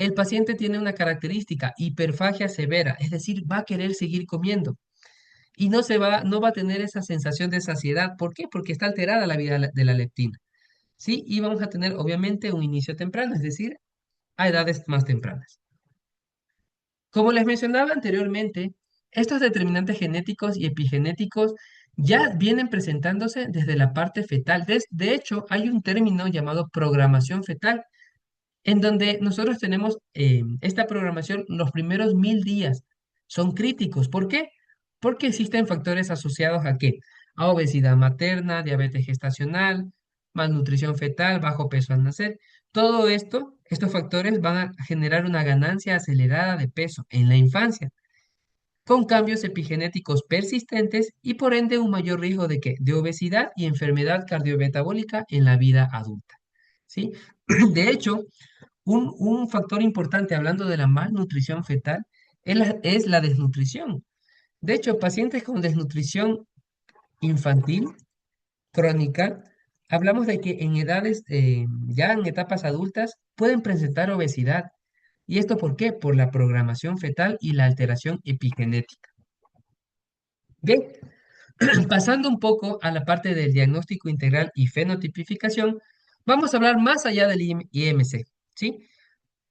el paciente tiene una característica, hiperfagia severa, es decir, va a querer seguir comiendo y no va a tener esa sensación de saciedad. ¿Por qué? Porque está alterada la vida de la leptina. ¿Sí? Y vamos a tener, obviamente, un inicio temprano, es decir, a edades más tempranas. Como les mencionaba anteriormente, estos determinantes genéticos y epigenéticos ya vienen presentándose desde la parte fetal. De hecho, hay un término llamado programación fetal, en donde nosotros tenemos esta programación los primeros 1000 días. Son críticos. ¿Por qué? Porque existen factores asociados a qué? A obesidad materna, diabetes gestacional, malnutrición fetal, bajo peso al nacer. Todo esto, estos factores van a generar una ganancia acelerada de peso en la infancia, con cambios epigenéticos persistentes y por ende un mayor riesgo de qué? De obesidad y enfermedad cardiometabólica en la vida adulta. ¿Sí? De hecho, un factor importante hablando de la malnutrición fetal es la desnutrición. De hecho, pacientes con desnutrición infantil crónica, hablamos de que en edades, ya en etapas adultas, pueden presentar obesidad. ¿Y esto por qué? Por la programación fetal y la alteración epigenética. Bien, pasando un poco a la parte del diagnóstico integral y fenotipificación, vamos a hablar más allá del IMC, ¿sí?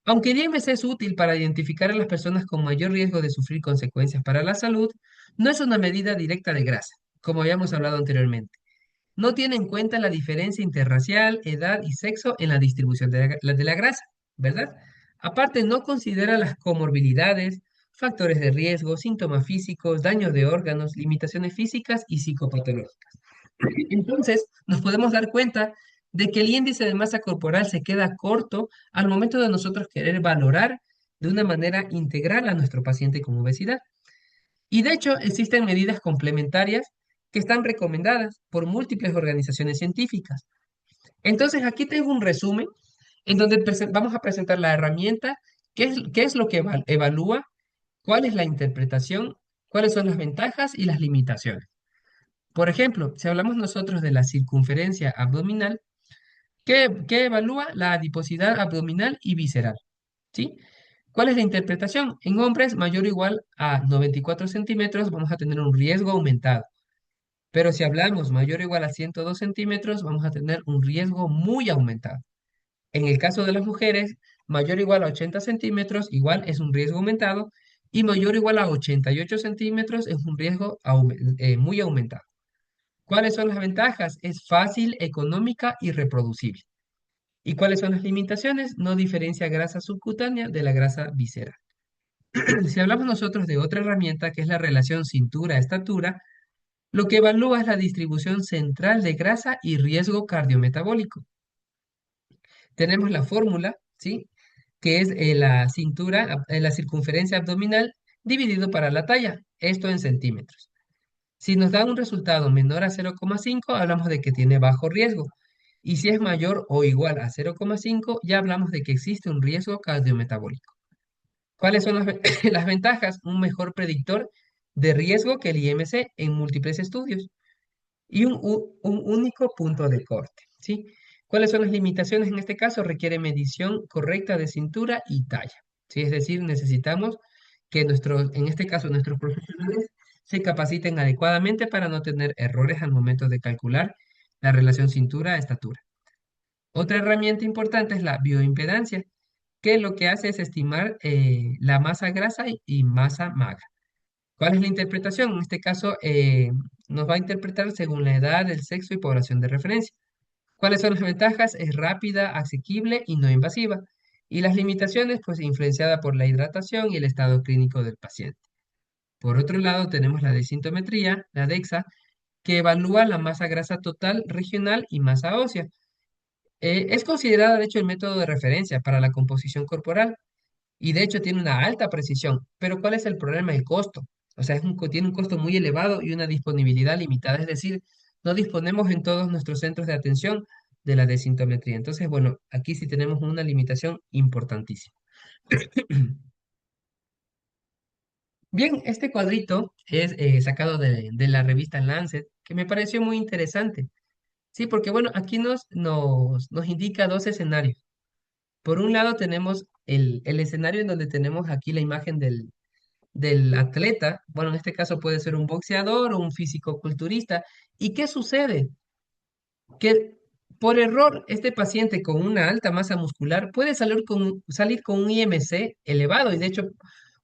Aunque el IMC es útil para identificar a las personas con mayor riesgo de sufrir consecuencias para la salud, no es una medida directa de grasa, como habíamos hablado anteriormente. No tiene en cuenta la diferencia interracial, edad y sexo en la distribución de la grasa, ¿verdad? Aparte, no considera las comorbilidades, factores de riesgo, síntomas físicos, daños de órganos, limitaciones físicas y psicopatológicas. Entonces, nos podemos dar cuenta de que el índice de masa corporal se queda corto al momento de nosotros querer valorar de una manera integral a nuestro paciente con obesidad. Y de hecho, existen medidas complementarias que están recomendadas por múltiples organizaciones científicas. Entonces, aquí tengo un resumen en donde vamos a presentar la herramienta, qué es lo que evalúa, cuál es la interpretación, cuáles son las ventajas y las limitaciones. Por ejemplo, si hablamos nosotros de la circunferencia abdominal, ¿qué evalúa? La adiposidad abdominal y visceral, ¿sí? ¿Cuál es la interpretación? En hombres mayor o igual a 94 centímetros vamos a tener un riesgo aumentado, pero si hablamos mayor o igual a 102 centímetros vamos a tener un riesgo muy aumentado. En el caso de las mujeres, mayor o igual a 80 centímetros igual es un riesgo aumentado y mayor o igual a 88 centímetros es un riesgo muy aumentado. ¿Cuáles son las ventajas? Es fácil, económica y reproducible. ¿Y cuáles son las limitaciones? No diferencia grasa subcutánea de la grasa visceral. Si hablamos nosotros de otra herramienta que es la relación cintura-estatura, lo que evalúa es la distribución central de grasa y riesgo cardiometabólico. Tenemos la fórmula, ¿sí? Que es la circunferencia abdominal dividido para la talla, esto en centímetros. Si nos da un resultado menor a 0,5, hablamos de que tiene bajo riesgo. Y si es mayor o igual a 0,5, ya hablamos de que existe un riesgo cardiometabólico. ¿Cuáles son las, las ventajas? Un mejor predictor de riesgo que el IMC en múltiples estudios y un único punto de corte, ¿sí? ¿Cuáles son las limitaciones en este caso? Requiere medición correcta de cintura y talla, ¿sí? Es decir, necesitamos que en este caso, nuestros profesionales se capaciten adecuadamente para no tener errores al momento de calcular la relación cintura-estatura. Otra herramienta importante es la bioimpedancia, que lo que hace es estimar la masa grasa y masa magra. ¿Cuál es la interpretación? En este caso, nos va a interpretar según la edad, el sexo y población de referencia. ¿Cuáles son las ventajas? Es rápida, asequible y no invasiva. Y las limitaciones, pues influenciada por la hidratación y el estado clínico del paciente. Por otro lado, tenemos la desintometría, la DEXA, que evalúa la masa grasa total regional y masa ósea. Es considerada, de hecho, el método de referencia para la composición corporal y de hecho tiene una alta precisión. Pero ¿cuál es el problema? El costo. O sea, tiene un costo muy elevado y una disponibilidad limitada. Es decir, no disponemos en todos nuestros centros de atención de la desintometría. Entonces, bueno, aquí sí tenemos una limitación importantísima. Bien, este cuadrito es sacado de la revista Lancet, que me pareció muy interesante. Sí, porque bueno, aquí nos indica dos escenarios. Por un lado tenemos el escenario en donde tenemos aquí la imagen del atleta. Bueno, en este caso puede ser un boxeador o un físico-culturista. ¿Y qué sucede? Que por error este paciente con una alta masa muscular puede salir con un IMC elevado y de hecho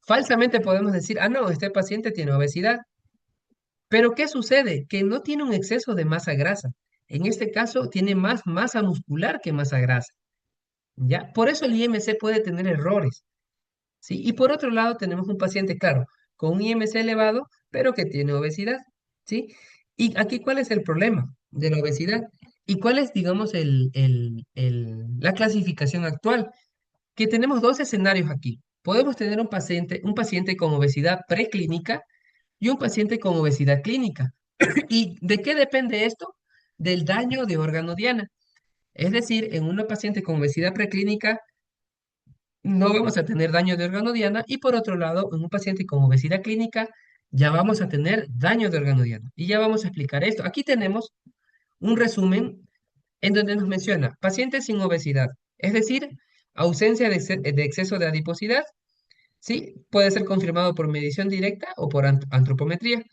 falsamente podemos decir, ah, no, este paciente tiene obesidad. Pero ¿qué sucede? Que no tiene un exceso de masa grasa. En este caso tiene más masa muscular que masa grasa. ¿Ya? Por eso el IMC puede tener errores. ¿Sí? Y por otro lado tenemos un paciente, claro, con un IMC elevado, pero que tiene obesidad. ¿Sí? Y aquí, ¿cuál es el problema de la obesidad? ¿Y cuál es, digamos, la clasificación actual? Que tenemos dos escenarios aquí. Podemos tener un paciente con obesidad preclínica y un paciente con obesidad clínica. ¿Y de qué depende esto? Del daño de órgano diana. Es decir, en una paciente con obesidad preclínica no vamos a tener daño de órgano diana y por otro lado, en un paciente con obesidad clínica ya vamos a tener daño de órgano diana. Y ya vamos a explicar esto. Aquí tenemos un resumen en donde nos menciona pacientes sin obesidad, es decir, ausencia de exceso de adiposidad, ¿sí? Puede ser confirmado por medición directa o por antropometría,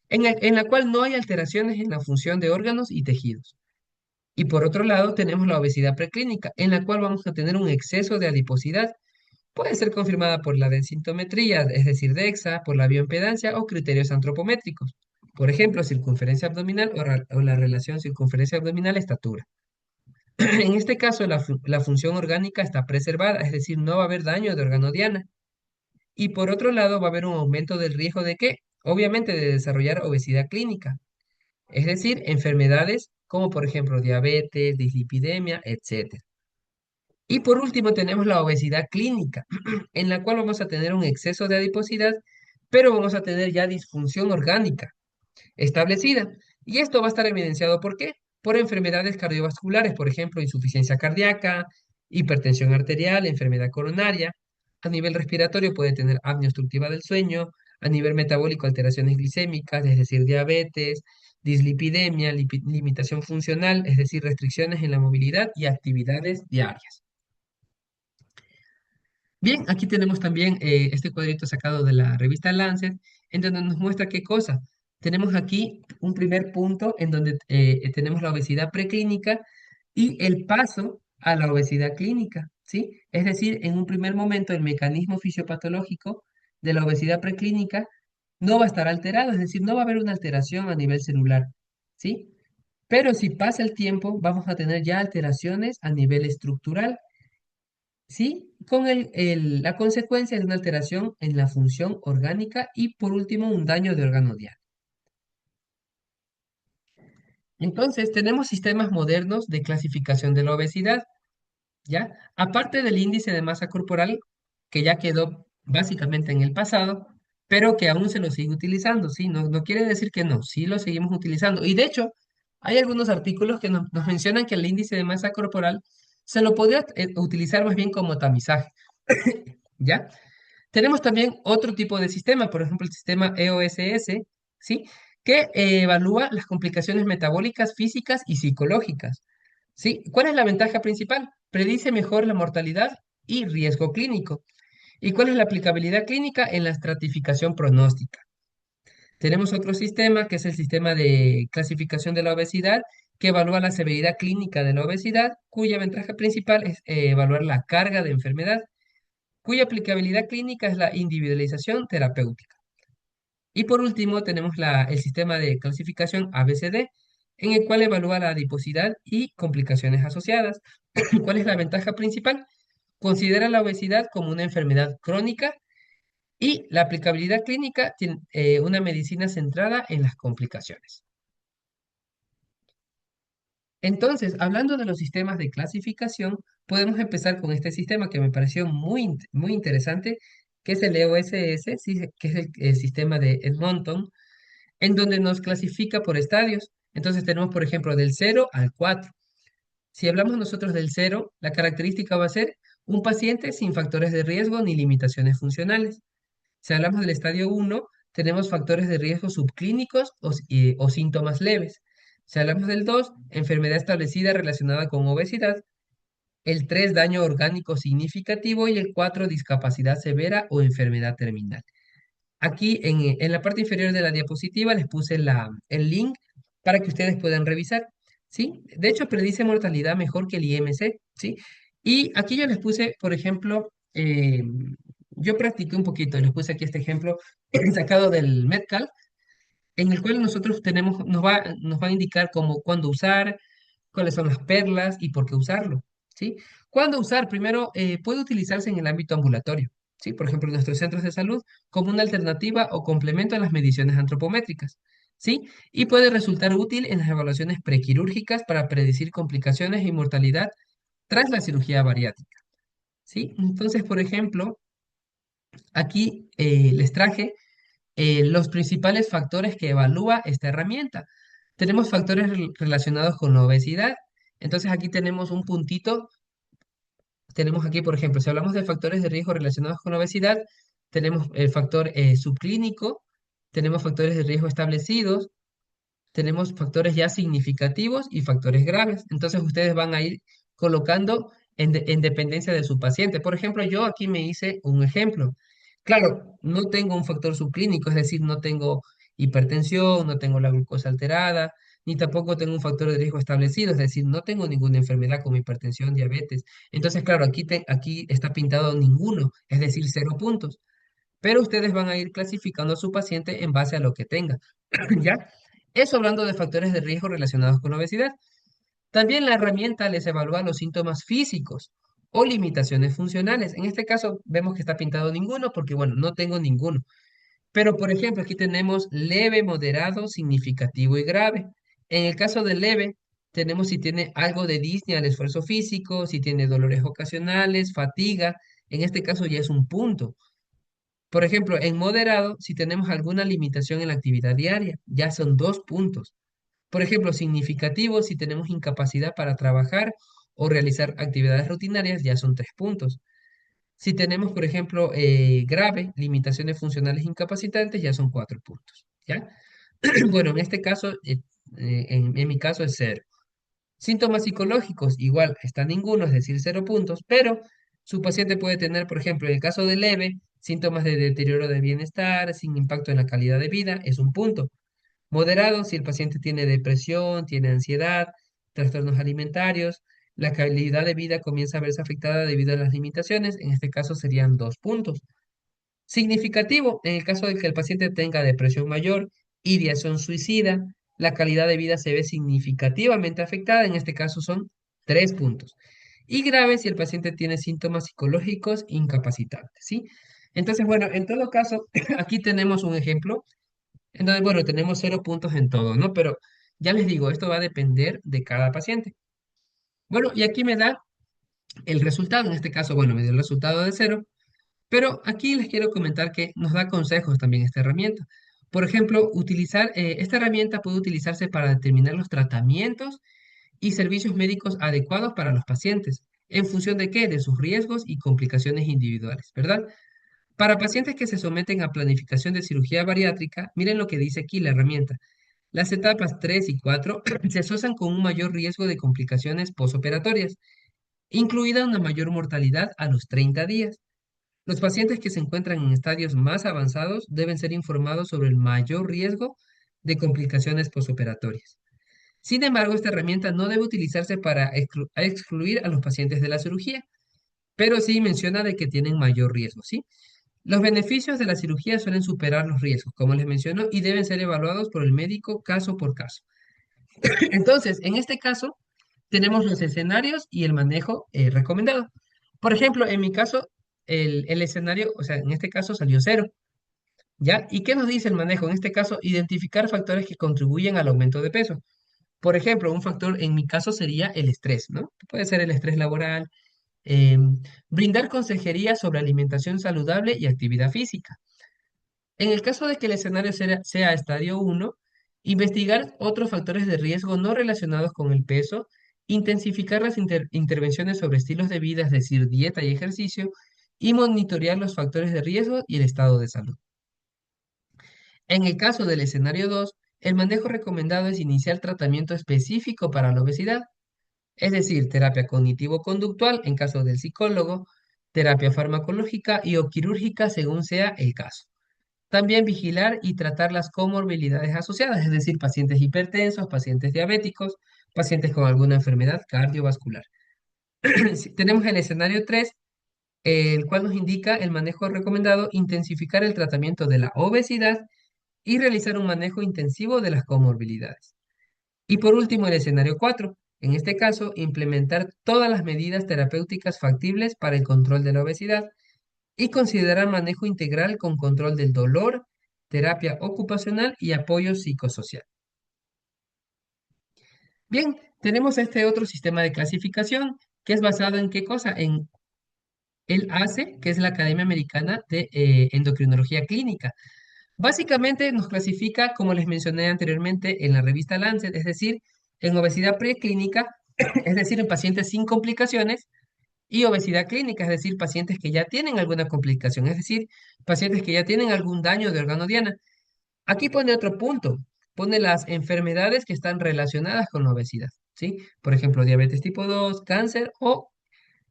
en la cual no hay alteraciones en la función de órganos y tejidos. Y por otro lado, tenemos la obesidad preclínica, en la cual vamos a tener un exceso de adiposidad. Puede ser confirmada por la densitometría, es decir, DEXA, por la bioimpedancia o criterios antropométricos. Por ejemplo, circunferencia abdominal o la relación circunferencia abdominal-estatura. En este caso, la función orgánica está preservada, es decir, no va a haber daño de órgano diana. Y por otro lado, va a haber un aumento del riesgo de qué? Obviamente de desarrollar obesidad clínica, es decir, enfermedades como por ejemplo diabetes, dislipidemia, etcétera. Y por último tenemos la obesidad clínica, en la cual vamos a tener un exceso de adiposidad, pero vamos a tener ya disfunción orgánica establecida. Y esto va a estar evidenciado ¿por qué? Por enfermedades cardiovasculares, por ejemplo, insuficiencia cardíaca, hipertensión arterial, enfermedad coronaria. A nivel respiratorio puede tener apnea obstructiva del sueño, a nivel metabólico alteraciones glicémicas, es decir, diabetes, dislipidemia, limitación funcional, es decir, restricciones en la movilidad y actividades diarias. Bien, aquí tenemos también este cuadrito sacado de la revista Lancet, en donde nos muestra qué cosa. Tenemos aquí un primer punto en donde tenemos la obesidad preclínica y el paso a la obesidad clínica, ¿sí? Es decir, en un primer momento el mecanismo fisiopatológico de la obesidad preclínica no va a estar alterado, es decir, no va a haber una alteración a nivel celular, ¿sí? Pero si pasa el tiempo, vamos a tener ya alteraciones a nivel estructural. ¿Sí? Con la consecuencia de una alteración en la función orgánica y por último un daño de órgano diana. Entonces, tenemos sistemas modernos de clasificación de la obesidad, ¿ya? Aparte del índice de masa corporal, que ya quedó básicamente en el pasado, pero que aún se lo sigue utilizando, ¿sí? No, no quiere decir que no, sí lo seguimos utilizando. Y de hecho, hay algunos artículos que nos mencionan que el índice de masa corporal se lo podría utilizar más bien como tamizaje, ¿ya? Tenemos también otro tipo de sistema, por ejemplo, el sistema EOSS, ¿sí? Que evalúa las complicaciones metabólicas, físicas y psicológicas, ¿sí? ¿Cuál es la ventaja principal? Predice mejor la mortalidad y riesgo clínico. ¿Y cuál es la aplicabilidad clínica en la estratificación pronóstica? Tenemos otro sistema que es el sistema de clasificación de la obesidad, que evalúa la severidad clínica de la obesidad, cuya ventaja principal es evaluar la carga de enfermedad cuya aplicabilidad clínica es la individualización terapéutica. Y por último, tenemos el sistema de clasificación ABCD, en el cual evalúa la adiposidad y complicaciones asociadas. ¿Cuál es la ventaja principal? Considera la obesidad como una enfermedad crónica y la aplicabilidad clínica tiene una medicina centrada en las complicaciones. Entonces, hablando de los sistemas de clasificación, podemos empezar con este sistema que me pareció muy interesante, que es el EOSS, sí, que es el sistema de Edmonton, en donde nos clasifica por estadios. Entonces tenemos, por ejemplo, del 0 al 4. Si hablamos nosotros del 0, la característica va a ser un paciente sin factores de riesgo ni limitaciones funcionales. Si hablamos del estadio 1, tenemos factores de riesgo subclínicos o síntomas leves. Si hablamos del 2, enfermedad establecida relacionada con obesidad. el 3 daño orgánico significativo y el 4 discapacidad severa o enfermedad terminal. Aquí en la parte inferior de la diapositiva les puse el link para que ustedes puedan revisar, ¿sí? De hecho, predice mortalidad mejor que el IMC, ¿sí? Y aquí yo les puse, por ejemplo, yo practiqué un poquito, les puse aquí este ejemplo sacado del Metcal, en el cual nosotros tenemos, nos va a indicar cómo, cuándo usar, cuáles son las perlas y por qué usarlo, ¿sí? ¿Cuándo usar? Primero, puede utilizarse en el ámbito ambulatorio, ¿sí? Por ejemplo, en nuestros centros de salud, como una alternativa o complemento a las mediciones antropométricas, ¿sí? Y puede resultar útil en las evaluaciones prequirúrgicas para predecir complicaciones y mortalidad tras la cirugía bariátrica, ¿sí? Entonces, por ejemplo, aquí les traje los principales factores que evalúa esta herramienta. Tenemos factores relacionados con la obesidad. Entonces aquí tenemos un puntito. Tenemos aquí, por ejemplo, si hablamos de factores de riesgo relacionados con la obesidad, tenemos el factor subclínico, tenemos factores de riesgo establecidos, tenemos factores ya significativos y factores graves. Entonces ustedes van a ir colocando en dependencia de su paciente. Por ejemplo, yo aquí me hice un ejemplo. Claro, no tengo un factor subclínico, es decir, no tengo hipertensión, no tengo la glucosa alterada, ni tampoco tengo un factor de riesgo establecido, es decir, no tengo ninguna enfermedad como hipertensión, diabetes. Entonces, claro, aquí está pintado ninguno, es decir, 0 puntos. Pero ustedes van a ir clasificando a su paciente en base a lo que tenga. ¿Ya? Eso hablando de factores de riesgo relacionados con la obesidad. También la herramienta les evalúa los síntomas físicos o limitaciones funcionales. En este caso vemos que está pintado ninguno porque, bueno, no tengo ninguno. Pero, por ejemplo, aquí tenemos leve, moderado, significativo y grave. En el caso de leve, tenemos si tiene algo de disnea al esfuerzo físico, si tiene dolores ocasionales, fatiga. En este caso ya es un punto. Por ejemplo, en moderado, si tenemos alguna limitación en la actividad diaria, ya son 2 puntos. Por ejemplo, significativo, si tenemos incapacidad para trabajar o realizar actividades rutinarias, ya son 3 puntos. Si tenemos, por ejemplo, grave, limitaciones funcionales incapacitantes, ya son 4 puntos. ¿Ya? Bueno, en este caso, en mi caso es cero. Síntomas psicológicos, igual, está ninguno, es decir, 0 puntos, pero su paciente puede tener, por ejemplo, en el caso de leve, síntomas de deterioro de bienestar, sin impacto en la calidad de vida, es un punto. Moderado, si el paciente tiene depresión, tiene ansiedad, trastornos alimentarios, la calidad de vida comienza a verse afectada debido a las limitaciones, en este caso serían 2 puntos. Significativo, en el caso de que el paciente tenga depresión mayor, ideación suicida, la calidad de vida se ve significativamente afectada, en este caso son 3 puntos. Y grave si el paciente tiene síntomas psicológicos incapacitantes, ¿sí? Entonces, bueno, en todo caso, aquí tenemos un ejemplo. Entonces, bueno, tenemos 0 puntos en todo, ¿no? Pero ya les digo, esto va a depender de cada paciente. Bueno, y aquí me da el resultado, en este caso, bueno, me dio el resultado de 0, pero aquí les quiero comentar que nos da consejos también esta herramienta. Por ejemplo, esta herramienta puede utilizarse para determinar los tratamientos y servicios médicos adecuados para los pacientes. ¿En función de qué? De sus riesgos y complicaciones individuales, ¿verdad? Para pacientes que se someten a planificación de cirugía bariátrica, miren lo que dice aquí la herramienta. Las etapas 3 y 4 se asocian con un mayor riesgo de complicaciones posoperatorias, incluida una mayor mortalidad a los 30 días. Los pacientes que se encuentran en estadios más avanzados deben ser informados sobre el mayor riesgo de complicaciones posoperatorias. Sin embargo, esta herramienta no debe utilizarse para excluir a los pacientes de la cirugía, pero sí menciona de que tienen mayor riesgo, ¿sí? Los beneficios de la cirugía suelen superar los riesgos, como les menciono, y deben ser evaluados por el médico caso por caso. Entonces, en este caso, tenemos los escenarios y el manejo recomendado. Por ejemplo, en mi caso, el escenario, o sea, en este caso salió 0, ¿ya? ¿Y qué nos dice el manejo? En este caso, identificar factores que contribuyen al aumento de peso. Por ejemplo, un factor en mi caso sería el estrés, ¿no? Puede ser el estrés laboral. Brindar consejería sobre alimentación saludable y actividad física. En el caso de que el escenario sea estadio 1, investigar otros factores de riesgo no relacionados con el peso, intensificar las intervenciones sobre estilos de vida, es decir, dieta y ejercicio, y monitorear los factores de riesgo y el estado de salud. En el caso del escenario 2, el manejo recomendado es iniciar tratamiento específico para la obesidad. es decir, terapia cognitivo-conductual en caso del psicólogo, terapia farmacológica y o quirúrgica según sea el caso. También vigilar y tratar las comorbilidades asociadas, es decir, pacientes hipertensos, pacientes diabéticos, pacientes con alguna enfermedad cardiovascular. Tenemos el escenario 3, el cual nos indica el manejo recomendado, intensificar el tratamiento de la obesidad y realizar un manejo intensivo de las comorbilidades. Y por último, el escenario 4, en este caso, implementar todas las medidas terapéuticas factibles para el control de la obesidad y considerar manejo integral con control del dolor, terapia ocupacional y apoyo psicosocial. Bien, tenemos este otro sistema de clasificación que es basado en qué cosa? En el ACE, que es la Academia Americana de Endocrinología Clínica. Básicamente nos clasifica, como les mencioné anteriormente, en la revista Lancet, es decir, en obesidad preclínica, es decir, en pacientes sin complicaciones, y obesidad clínica, es decir, pacientes que ya tienen alguna complicación, es decir, pacientes que ya tienen algún daño de órgano diana. Aquí pone otro punto, pone las enfermedades que están relacionadas con la obesidad, ¿sí? Por ejemplo, diabetes tipo 2, cáncer o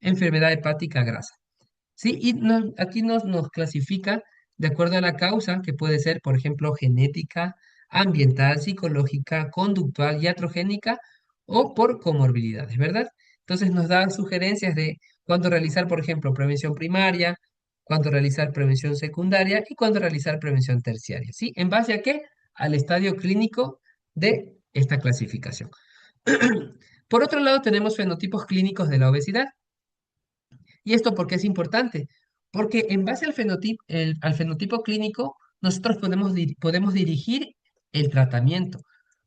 enfermedad hepática grasa. Sí, y aquí nos clasifica de acuerdo a la causa, que puede ser, por ejemplo, genética, ambiental, psicológica, conductual, iatrogénica o por comorbilidades, ¿verdad? Entonces nos da sugerencias de cuándo realizar, por ejemplo, prevención primaria, cuándo realizar prevención secundaria y cuándo realizar prevención terciaria, ¿sí? ¿En base a qué? Al estadio clínico de esta clasificación. Por otro lado, tenemos fenotipos clínicos de la obesidad. ¿Y esto por qué es importante? Porque en base al fenotipo clínico, nosotros podemos dirigir el tratamiento.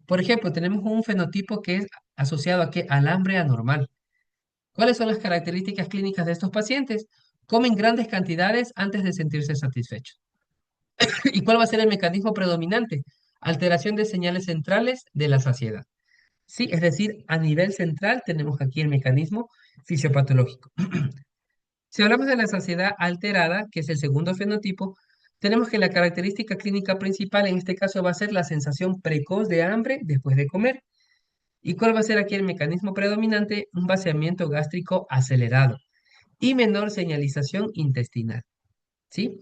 Por ejemplo, tenemos un fenotipo que es asociado a qué? Al hambre anormal. ¿Cuáles son las características clínicas de estos pacientes? Comen grandes cantidades antes de sentirse satisfechos. ¿Y cuál va a ser el mecanismo predominante? Alteración de señales centrales de la saciedad. Sí, es decir, a nivel central tenemos aquí el mecanismo fisiopatológico. Si hablamos de la saciedad alterada, que es el segundo fenotipo, tenemos que la característica clínica principal en este caso va a ser la sensación precoz de hambre después de comer. ¿Y cuál va a ser aquí el mecanismo predominante? Un vaciamiento gástrico acelerado y menor señalización intestinal, ¿sí?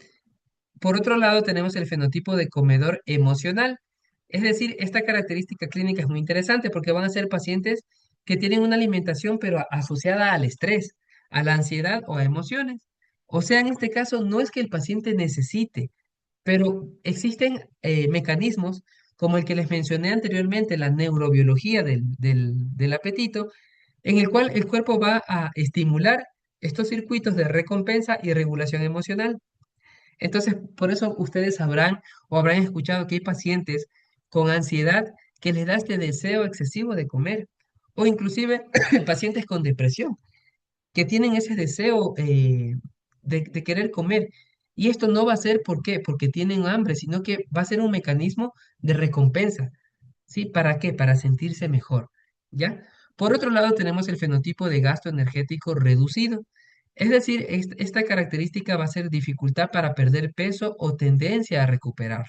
Por otro lado, tenemos el fenotipo de comedor emocional. Es decir, esta característica clínica es muy interesante porque van a ser pacientes que tienen una alimentación pero asociada al estrés, a la ansiedad o a emociones. O sea, en este caso no es que el paciente necesite, pero existen mecanismos como el que les mencioné anteriormente, la neurobiología del apetito, en el cual el cuerpo va a estimular estos circuitos de recompensa y regulación emocional. Entonces, por eso ustedes sabrán o habrán escuchado que hay pacientes con ansiedad que les da este deseo excesivo de comer, o inclusive pacientes con depresión que tienen ese deseo de querer comer. Y esto no va a ser, ¿por qué? Porque tienen hambre, sino que va a ser un mecanismo de recompensa. ¿Sí? ¿Para qué? Para sentirse mejor, ¿ya? Por otro lado, tenemos el fenotipo de gasto energético reducido. Es decir, esta característica va a ser dificultad para perder peso o tendencia a recuperar.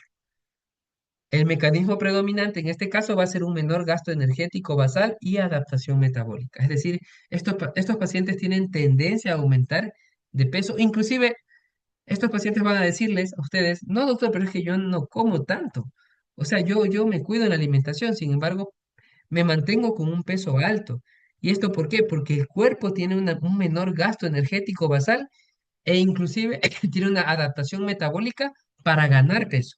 El mecanismo predominante en este caso va a ser un menor gasto energético basal y adaptación metabólica. Es decir, estos pacientes tienen tendencia a aumentar de peso. Inclusive, estos pacientes van a decirles a ustedes, no, doctor, pero es que yo no como tanto. O sea, yo me cuido en la alimentación, sin embargo, me mantengo con un peso alto. ¿Y esto por qué? Porque el cuerpo tiene un menor gasto energético basal e inclusive tiene una adaptación metabólica para ganar peso.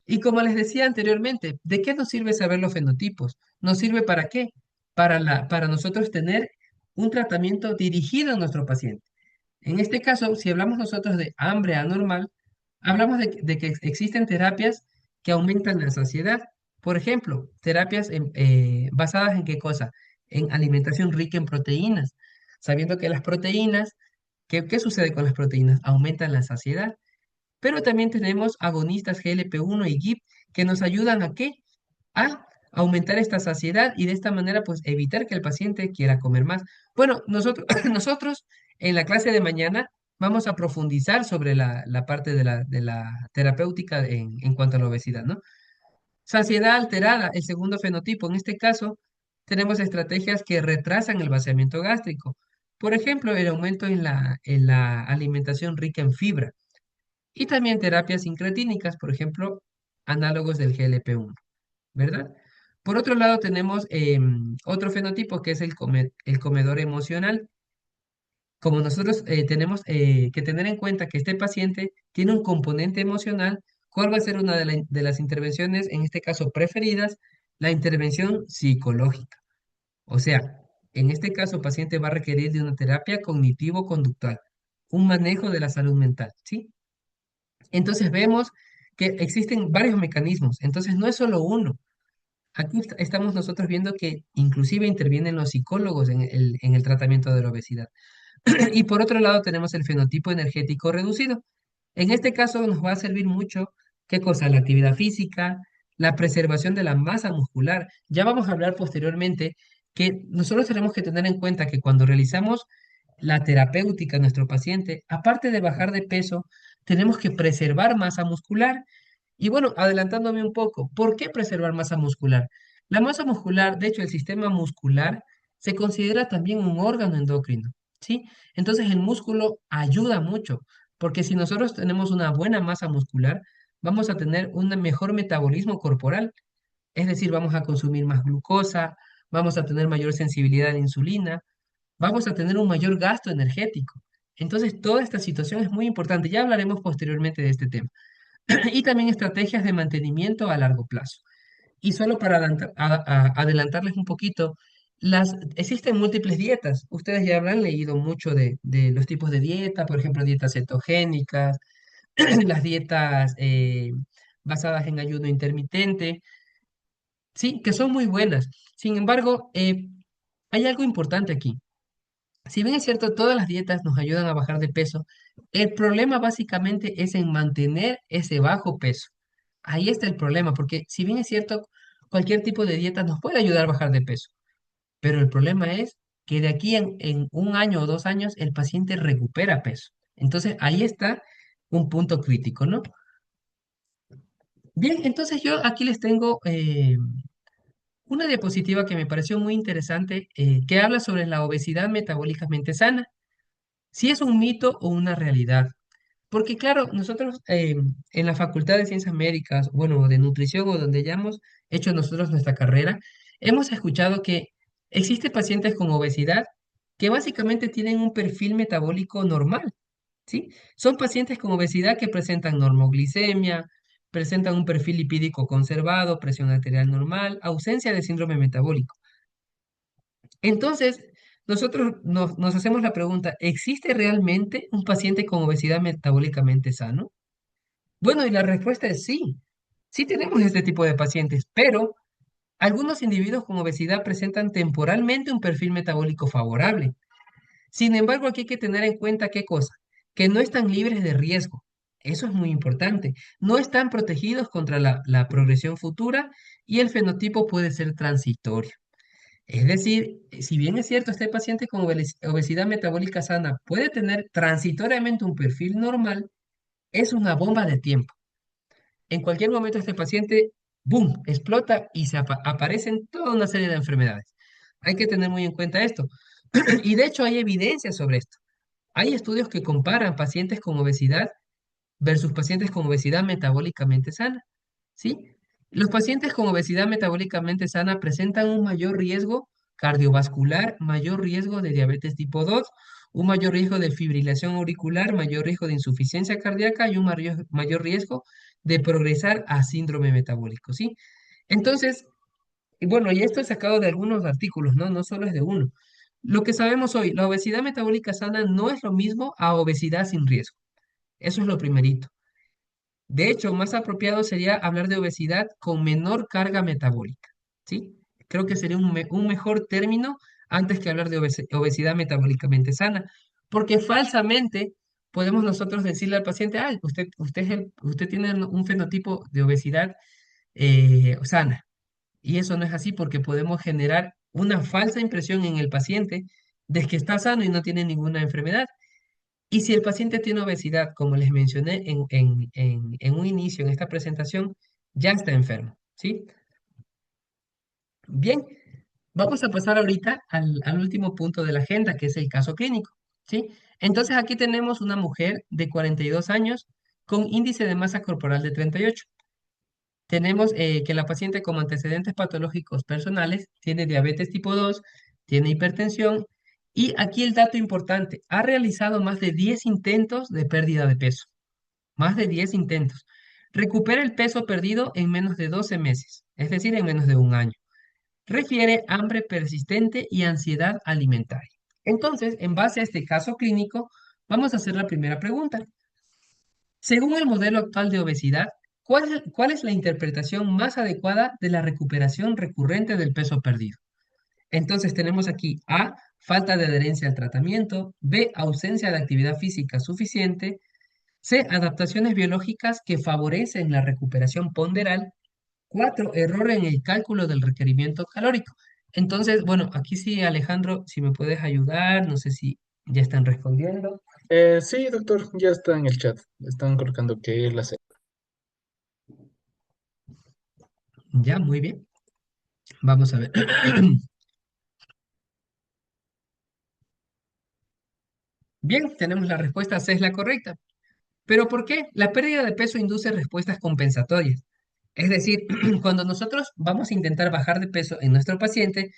Y como les decía anteriormente, ¿de qué nos sirve saber los fenotipos? ¿Nos sirve para qué? Para nosotros tener un tratamiento dirigido a nuestro paciente. En este caso, si hablamos nosotros de hambre anormal, hablamos de que existen terapias que aumentan la saciedad. Por ejemplo, terapias basadas en qué cosa? En alimentación rica en proteínas. Sabiendo que las proteínas, ¿qué sucede con las proteínas? Aumentan la saciedad. Pero también tenemos agonistas GLP-1 y GIP que nos ayudan a qué? A aumentar esta saciedad y de esta manera pues evitar que el paciente quiera comer más. Bueno, nosotros, nosotros en la clase de mañana vamos a profundizar sobre la parte de la terapéutica en cuanto a la obesidad, ¿no? Saciedad alterada, el segundo fenotipo, en este caso tenemos estrategias que retrasan el vaciamiento gástrico. Por ejemplo, el aumento en la alimentación rica en fibra y también terapias incretínicas, por ejemplo, análogos del GLP-1, ¿verdad? Por otro lado, tenemos otro fenotipo que es el comedor emocional. Como nosotros tenemos que tener en cuenta que este paciente tiene un componente emocional, ¿cuál va a ser una de las intervenciones, en este caso preferidas? La intervención psicológica. O sea, en este caso, el paciente va a requerir de una terapia cognitivo-conductual, un manejo de la salud mental, ¿sí? Entonces vemos que existen varios mecanismos, entonces no es solo uno. Aquí estamos nosotros viendo que inclusive intervienen los psicólogos en el tratamiento de la obesidad. Y por otro lado tenemos el fenotipo energético reducido. En este caso nos va a servir mucho, ¿qué cosa? La actividad física, la preservación de la masa muscular. Ya vamos a hablar posteriormente que nosotros tenemos que tener en cuenta que cuando realizamos la terapéutica a nuestro paciente, aparte de bajar de peso, tenemos que preservar masa muscular. Y bueno, adelantándome un poco, ¿por qué preservar masa muscular? La masa muscular, de hecho, el sistema muscular se considera también un órgano endocrino, ¿sí? Entonces el músculo ayuda mucho, porque si nosotros tenemos una buena masa muscular, vamos a tener un mejor metabolismo corporal, es decir, vamos a consumir más glucosa, vamos a tener mayor sensibilidad a la insulina, vamos a tener un mayor gasto energético. Entonces, toda esta situación es muy importante. Ya hablaremos posteriormente de este tema. Y también estrategias de mantenimiento a largo plazo. Y solo para adelantarles un poquito, existen múltiples dietas. Ustedes ya habrán leído mucho de los tipos de dieta, por ejemplo, dietas cetogénicas, las dietas basadas en ayuno intermitente, sí, que son muy buenas. Sin embargo, hay algo importante aquí. Si bien es cierto, todas las dietas nos ayudan a bajar de peso, el problema básicamente es en mantener ese bajo peso. Ahí está el problema, porque si bien es cierto, cualquier tipo de dieta nos puede ayudar a bajar de peso, pero el problema es que de aquí en un año o 2 años el paciente recupera peso. Entonces ahí está un punto crítico, ¿no? Bien, entonces yo aquí les tengo una diapositiva que me pareció muy interesante, que habla sobre la obesidad metabólicamente sana. Si es un mito o una realidad. Porque claro, nosotros en la Facultad de Ciencias Médicas, bueno, de nutrición o donde hayamos hecho nosotros nuestra carrera, hemos escuchado que existen pacientes con obesidad que básicamente tienen un perfil metabólico normal, ¿sí? Son pacientes con obesidad que presentan normoglicemia, presentan un perfil lipídico conservado, presión arterial normal, ausencia de síndrome metabólico. Entonces, nosotros nos hacemos la pregunta, ¿existe realmente un paciente con obesidad metabólicamente sano? Bueno, y la respuesta es sí. Sí tenemos este tipo de pacientes, pero algunos individuos con obesidad presentan temporalmente un perfil metabólico favorable. Sin embargo, aquí hay que tener en cuenta qué cosa, que no están libres de riesgo. Eso es muy importante. No están protegidos contra la progresión futura y el fenotipo puede ser transitorio. Es decir, si bien es cierto, este paciente con obesidad metabólica sana puede tener transitoriamente un perfil normal, es una bomba de tiempo. En cualquier momento este paciente, ¡boom!, explota y aparecen toda una serie de enfermedades. Hay que tener muy en cuenta esto. Y de hecho hay evidencia sobre esto. Hay estudios que comparan pacientes con obesidad versus pacientes con obesidad metabólicamente sana, ¿sí? Los pacientes con obesidad metabólicamente sana presentan un mayor riesgo cardiovascular, mayor riesgo de diabetes tipo 2, un mayor riesgo de fibrilación auricular, mayor riesgo de insuficiencia cardíaca y un mayor riesgo de progresar a síndrome metabólico, ¿sí? Entonces, y bueno, y esto es sacado de algunos artículos, ¿no? No solo es de uno. Lo que sabemos hoy, la obesidad metabólica sana no es lo mismo a obesidad sin riesgo. Eso es lo primerito. De hecho, más apropiado sería hablar de obesidad con menor carga metabólica, ¿sí? Creo que sería un mejor término antes que hablar de obesidad metabólicamente sana, porque falsamente podemos nosotros decirle al paciente, ah, usted tiene un fenotipo de obesidad sana, y eso no es así porque podemos generar una falsa impresión en el paciente de que está sano y no tiene ninguna enfermedad. Y si el paciente tiene obesidad, como les mencioné en un inicio, en esta presentación, ya está enfermo, ¿sí? Bien, Vamos a pasar ahorita al último punto de la agenda, que es el caso clínico, ¿sí? Entonces aquí tenemos una mujer de 42 años con índice de masa corporal de 38. Tenemos que la paciente como antecedentes patológicos personales tiene diabetes tipo 2, tiene hipertensión y aquí el dato importante, ha realizado más de 10 intentos de pérdida de peso, más de 10 intentos. Recupera el peso perdido en menos de 12 meses, es decir, en menos de un año. Refiere hambre persistente y ansiedad alimentaria. Entonces, en base a este caso clínico, vamos a hacer la primera pregunta. Según el modelo actual de obesidad, ¿cuál es la interpretación más adecuada de la recuperación recurrente del peso perdido? Entonces tenemos aquí A, falta de adherencia al tratamiento; B, ausencia de actividad física suficiente; C, adaptaciones biológicas que favorecen la recuperación ponderal; 4, error en el cálculo del requerimiento calórico. Entonces, bueno, aquí sí, Alejandro, si me puedes ayudar, no sé si ya están respondiendo. Sí, doctor, ya está en el chat. Están colocando que es la C. Ya, muy bien. Vamos a ver. Bien, tenemos la respuesta C es la correcta. ¿Pero por qué? La pérdida de peso induce respuestas compensatorias. Es decir, cuando nosotros vamos a intentar bajar de peso en nuestro paciente,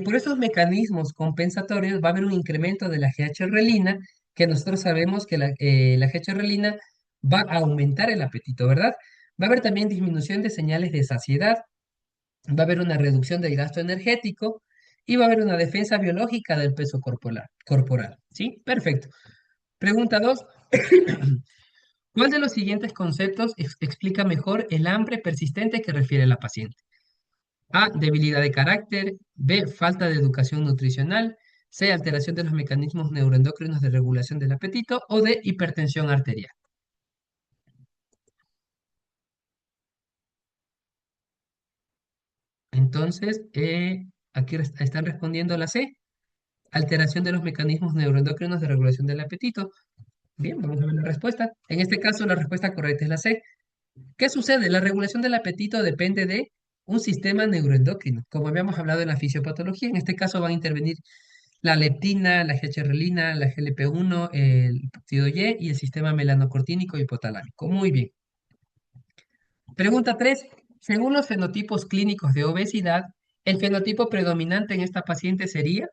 por esos mecanismos compensatorios va a haber un incremento de la GH-relina, que nosotros sabemos que la GH-relina va a aumentar el apetito, ¿verdad? Va a haber también disminución de señales de saciedad, va a haber una reducción del gasto energético y va a haber una defensa biológica del peso corporal. ¿Sí? Perfecto. Pregunta 2. ¿Cuál de los siguientes conceptos explica mejor el hambre persistente que refiere la paciente? A, debilidad de carácter; B, falta de educación nutricional; C, alteración de los mecanismos neuroendocrinos de regulación del apetito; o D, hipertensión arterial. Entonces, aquí están respondiendo la C, alteración de los mecanismos neuroendocrinos de regulación del apetito. Bien, vamos a ver la respuesta. En este caso, la respuesta correcta es la C. ¿Qué sucede? La regulación del apetito depende de un sistema neuroendocrino. Como habíamos hablado en la fisiopatología, en este caso van a intervenir la leptina, la GH-relina, la GLP-1, el péptido Y el sistema melanocortínico hipotalámico. Muy bien. Pregunta 3. Según los fenotipos clínicos de obesidad, el fenotipo predominante en esta paciente sería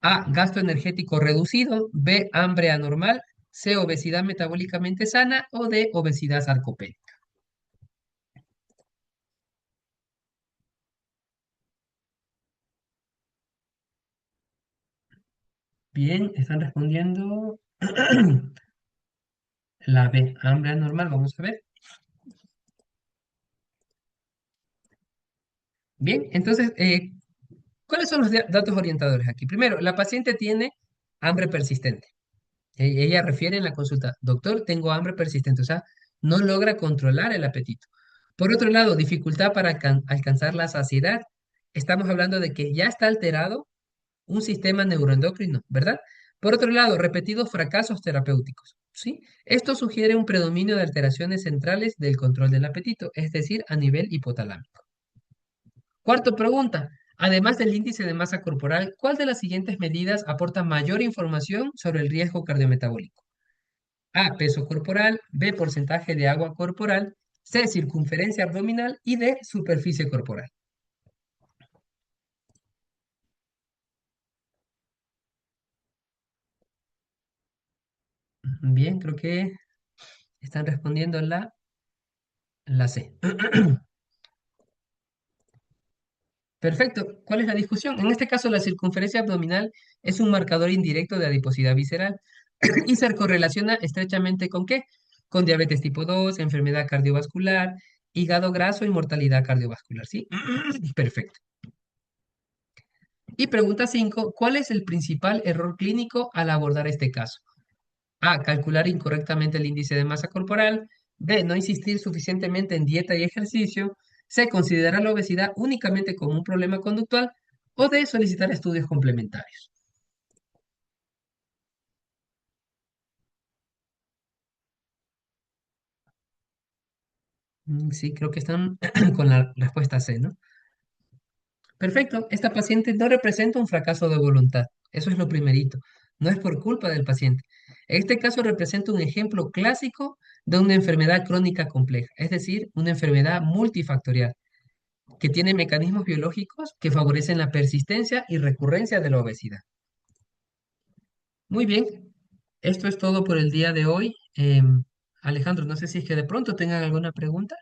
A, gasto energético reducido; B, hambre anormal; C, obesidad metabólicamente sana; o D, obesidad sarcopénica. Bien, están respondiendo la B, hambre anormal. Vamos a ver. Bien, entonces, ¿cuáles son los datos orientadores aquí? Primero, la paciente tiene hambre persistente. Ella refiere en la consulta, doctor, tengo hambre persistente, o sea, no logra controlar el apetito. Por otro lado, dificultad para alcanzar la saciedad. Estamos hablando de que ya está alterado un sistema neuroendocrino, ¿verdad? Por otro lado, repetidos fracasos terapéuticos, ¿sí? Esto sugiere un predominio de alteraciones centrales del control del apetito, es decir, a nivel hipotalámico. Cuarto pregunta. Además del índice de masa corporal, ¿cuál de las siguientes medidas aporta mayor información sobre el riesgo cardiometabólico? A, peso corporal; B, porcentaje de agua corporal; C, circunferencia abdominal; y D, superficie corporal. Bien, creo que están respondiendo la C. Perfecto. ¿Cuál es la discusión? En este caso, la circunferencia abdominal es un marcador indirecto de adiposidad visceral y se correlaciona estrechamente ¿con qué? Con diabetes tipo 2, enfermedad cardiovascular, hígado graso y mortalidad cardiovascular, ¿sí? Perfecto. Y pregunta 5. ¿Cuál es el principal error clínico al abordar este caso? A, calcular incorrectamente el índice de masa corporal; B, no insistir suficientemente en dieta y ejercicio; C, considerar la obesidad únicamente como un problema conductual; o D, solicitar estudios complementarios. Sí, creo que están con la respuesta C, ¿no? Perfecto, esta paciente no representa un fracaso de voluntad. Eso es lo primerito. No es por culpa del paciente. Este caso representa un ejemplo clásico de una enfermedad crónica compleja, es decir, una enfermedad multifactorial que tiene mecanismos biológicos que favorecen la persistencia y recurrencia de la obesidad. Muy bien, esto es todo por el día de hoy. Alejandro, no sé si es que de pronto tengan alguna pregunta.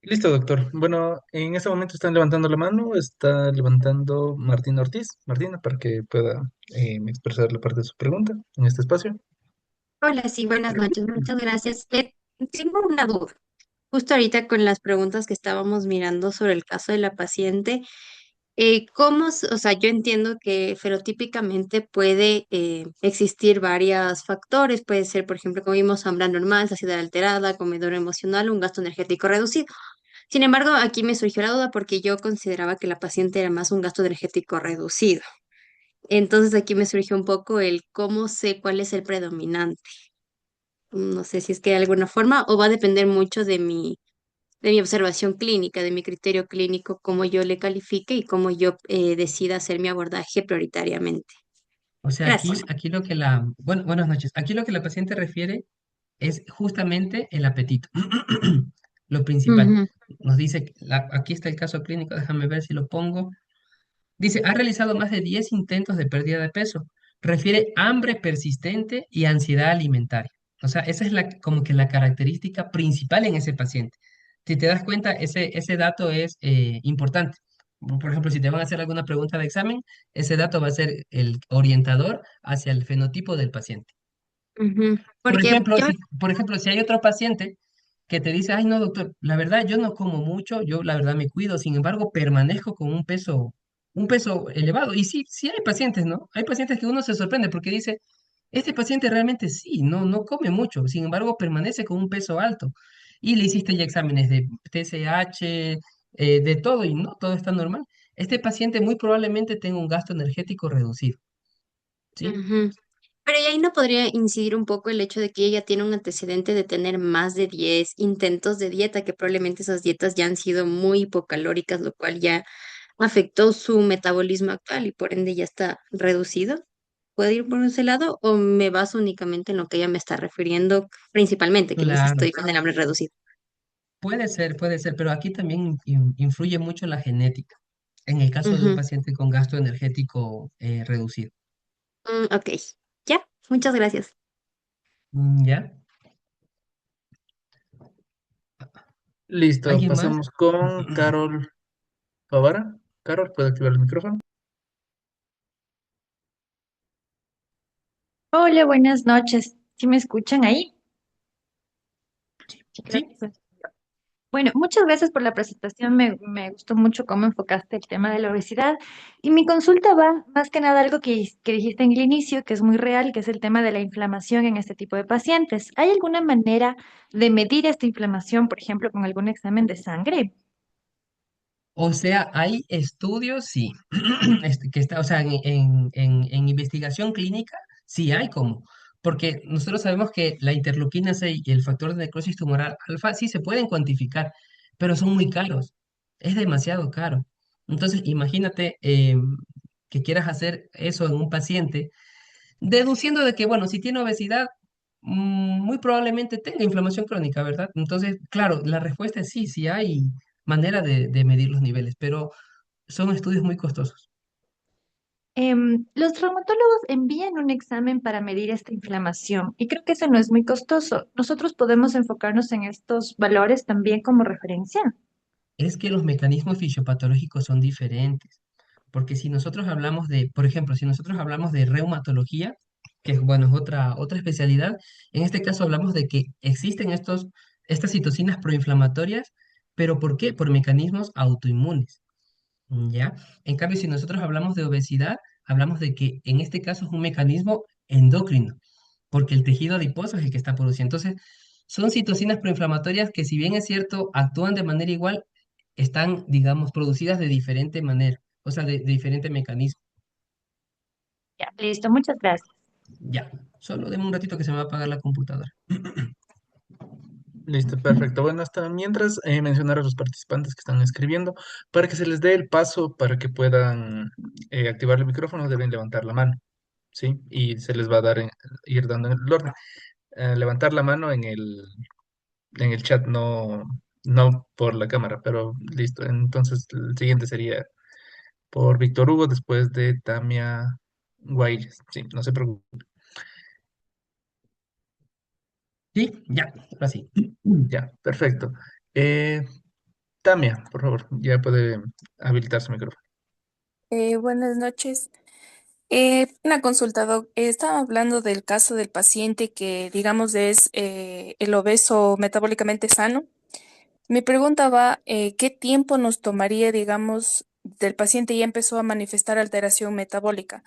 Listo, doctor. Bueno, en este momento están levantando la mano, está levantando Martín Ortiz. Martina, para que pueda expresar la parte de su pregunta en este espacio. Hola, sí, buenas noches. Muchas gracias. Tengo una duda. Justo ahorita con las preguntas que estábamos mirando sobre el caso de la paciente, o sea, yo entiendo que fenotípicamente puede existir varios factores. Puede ser, por ejemplo, como vimos, hambre normal, saciedad alterada, comedor emocional, un gasto energético reducido. Sin embargo, aquí me surgió la duda porque yo consideraba que la paciente era más un gasto energético reducido. Entonces aquí me surgió un poco el cómo sé cuál es el predominante. No sé si es que de alguna forma o va a depender mucho de mi observación clínica, de mi criterio clínico, cómo yo le califique y cómo yo decida hacer mi abordaje prioritariamente. O sea, Gracias. aquí lo que la, bueno, buenas noches. Aquí lo que la paciente refiere es justamente el apetito. Lo principal. Ujú, Nos dice, aquí está el caso clínico, déjame ver si lo pongo. Dice, ha realizado más de 10 intentos de pérdida de peso. Refiere hambre persistente y ansiedad alimentaria. O sea, esa es como que la característica principal en ese paciente. Si te das cuenta, ese dato es importante. Por ejemplo, si te van a hacer alguna pregunta de examen, ese dato va a ser el orientador hacia el fenotipo del paciente. ujú. Por Porque ejemplo, yo, si hay otro paciente que te dice, ay, no, doctor, la verdad yo no como mucho, yo la verdad me cuido, sin embargo, permanezco con un peso elevado. Y sí, sí hay pacientes, ¿no? Hay pacientes que uno se sorprende porque dice, este paciente realmente sí, no come mucho, sin embargo, permanece con un peso alto. Y le hiciste ya exámenes de TSH, de todo, y no, todo está normal. Este paciente muy probablemente tenga un gasto energético reducido, ¿sí? ujú. Pero y ahí no podría incidir un poco el hecho de que ella tiene un antecedente de tener más de 10 intentos de dieta, que probablemente esas dietas ya han sido muy hipocalóricas, lo cual ya afectó su metabolismo actual y por ende ya está reducido. ¿Puede ir por ese lado o me baso únicamente en lo que ella me está refiriendo, principalmente, que me dice Claro. estoy con el hambre reducido? Puede ser, pero aquí también influye mucho la genética, en el caso de un Ujú. paciente con gasto energético reducido. Ok, ya, muchas gracias. ¿Ya? Listo, ¿Alguien más? pasamos con Carol Favara. Carol, ¿puede activar el micrófono? Hola, buenas noches. ¿Sí me escuchan ahí? Sí, creo que Sí, sí. Bueno, muchas gracias por la presentación. Me gustó mucho cómo enfocaste el tema de la obesidad. Y mi consulta va más que nada a algo que dijiste en el inicio, que es muy real, que es el tema de la inflamación en este tipo de pacientes. ¿Hay alguna manera de medir esta inflamación, por ejemplo, con algún examen de sangre? o sea, hay estudios, sí, que está, o sea, en investigación clínica, sí hay como, porque nosotros sabemos que la interleuquina 6 y el factor de necrosis tumoral alfa sí se pueden cuantificar, pero son muy caros, es demasiado caro. Entonces, imagínate que quieras hacer eso en un paciente, deduciendo de que, bueno, si tiene obesidad, muy probablemente tenga inflamación crónica, ¿verdad? Entonces, claro, la respuesta es sí, sí hay manera de medir los niveles, pero son estudios muy costosos. Los traumatólogos envían un examen para medir esta inflamación y creo que eso no es muy costoso. Nosotros podemos enfocarnos en estos valores también como referencia. Es que los mecanismos fisiopatológicos son diferentes, porque si nosotros hablamos de, por ejemplo, si nosotros hablamos de reumatología, que es, bueno, es otra especialidad, en este caso hablamos de que existen estas citocinas proinflamatorias, pero ¿por qué? Por mecanismos autoinmunes. ¿Ya? En cambio, si nosotros hablamos de obesidad, hablamos de que en este caso es un mecanismo endocrino, porque el tejido adiposo es el que está produciendo. Entonces, son citocinas proinflamatorias que, si bien es cierto, actúan de manera igual, están, digamos, producidas de diferente manera, o sea, de diferente mecanismo. Ya, listo, muchas gracias. Ya, solo denme un ratito que se me va a apagar la computadora. Listo, perfecto. Bueno, hasta mientras mencionar a los participantes que están escribiendo, para que se les dé el paso para que puedan activar el micrófono, deben levantar la mano, ¿sí? Y se les va a dar, ir dando el orden. Levantar la mano en el chat, no, no por la cámara, pero listo. Entonces, el siguiente sería por Víctor Hugo, después de Tamia Guayres. Sí, no se preocupe. Sí, ya, ahora sí. Ya, perfecto. Eh, Tamia, por favor, ya puede habilitar su micrófono. Buenas noches. Una consulta, Doc. Estaba hablando del caso del paciente que, digamos, es el obeso metabólicamente sano. Mi pregunta va, ¿qué tiempo nos tomaría, digamos, del paciente ya empezó a manifestar alteración metabólica?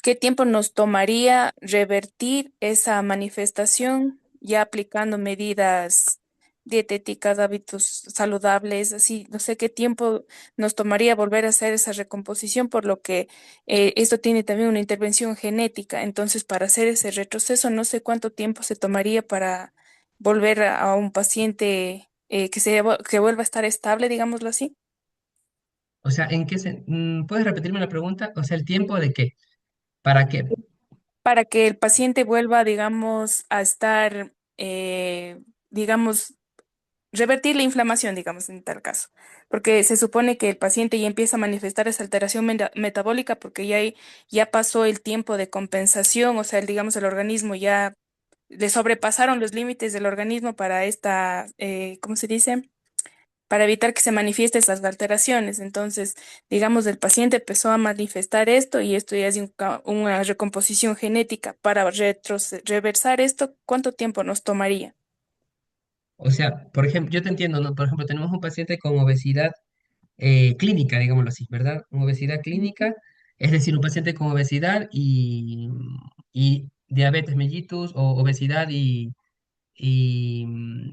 ¿Qué tiempo nos tomaría revertir esa manifestación ya aplicando medidas dietéticas, hábitos saludables, así? No sé qué tiempo nos tomaría volver a hacer esa recomposición, por lo que esto tiene también una intervención genética. Entonces, para hacer ese retroceso, no sé cuánto tiempo se tomaría para volver a un paciente que vuelva a estar estable, digámoslo así. O sea, ¿puedes repetirme la pregunta? O sea, ¿el tiempo de qué? ¿Para qué? Para que el paciente vuelva, digamos, a estar, digamos, revertir la inflamación, digamos, en tal caso. Porque se supone que el paciente ya empieza a manifestar esa alteración metabólica porque ya pasó el tiempo de compensación, o sea, digamos, el organismo ya le sobrepasaron los límites del organismo para esta, ¿cómo se dice? Para evitar que se manifiesten estas alteraciones. Entonces, digamos, el paciente empezó a manifestar esto y esto ya es una recomposición genética. Para reversar esto, ¿cuánto tiempo nos tomaría? O sea, por ejemplo, yo te entiendo, ¿no? Por ejemplo, tenemos un paciente con obesidad clínica, digámoslo así, ¿verdad? Una obesidad Ujú. clínica, es decir, un paciente con obesidad y diabetes mellitus o obesidad y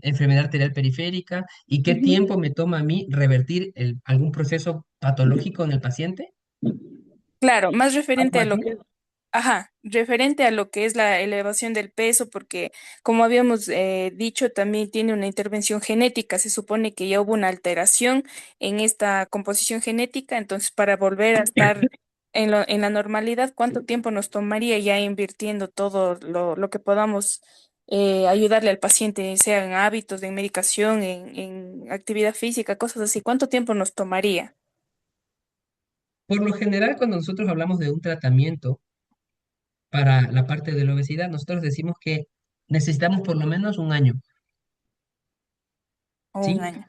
enfermedad arterial periférica. ¿Y qué Ujú. tiempo me toma a mí revertir algún proceso patológico en el paciente? Claro, más ¿Algo referente a lo así? que, ajá, referente a lo que es la elevación del peso, porque como habíamos dicho, también tiene una intervención genética. Se supone que ya hubo una alteración en esta composición genética, entonces para volver a estar en la normalidad, ¿cuánto tiempo nos tomaría ya invirtiendo todo lo que podamos ayudarle al paciente, sea en hábitos, en medicación, en actividad física, cosas así? ¿Cuánto tiempo nos tomaría? Por lo general, cuando nosotros hablamos de un tratamiento para la parte de la obesidad, nosotros decimos que necesitamos por lo menos un año, O un ¿sí? año.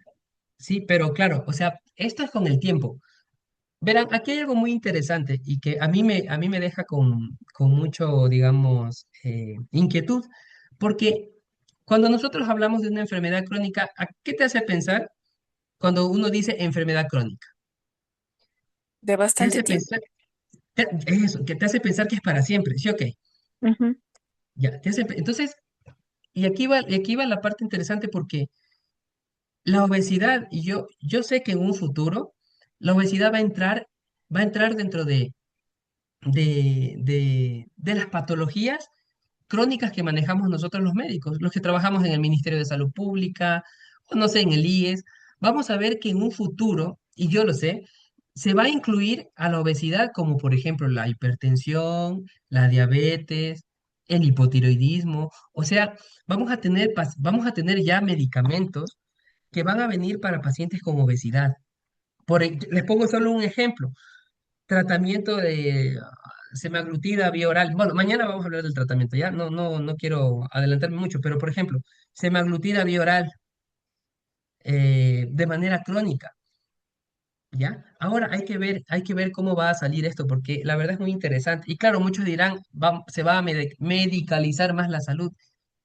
Sí, pero claro, o sea, esto es con el tiempo. Verán, aquí hay algo muy interesante y que a mí me deja con mucho, digamos, inquietud, porque cuando nosotros hablamos de una enfermedad crónica, ¿a qué te hace pensar cuando uno dice enfermedad crónica? De Te bastante hace tiempo. pensar, eso, que te hace pensar que es para siempre, ¿sí o qué? Ujú. Ya, entonces, y aquí va la parte interesante porque la obesidad, y yo sé que en un futuro, la obesidad va a entrar dentro de las patologías crónicas que manejamos nosotros los médicos, los que trabajamos en el Ministerio de Salud Pública, o no sé, en el IES. Vamos a ver que en un futuro, y yo lo sé, se va a incluir a la obesidad como por ejemplo la hipertensión, la diabetes, el hipotiroidismo. O sea, vamos a tener ya medicamentos que van a venir para pacientes con obesidad. Les pongo solo un ejemplo: tratamiento de semaglutida vía oral. Bueno, mañana vamos a hablar del tratamiento, ¿ya? No quiero adelantarme mucho, pero por ejemplo, semaglutida vía oral de manera crónica, ¿ya? Ahora hay que ver cómo va a salir esto, porque la verdad es muy interesante. Y claro, muchos dirán, se va a medicalizar más la salud.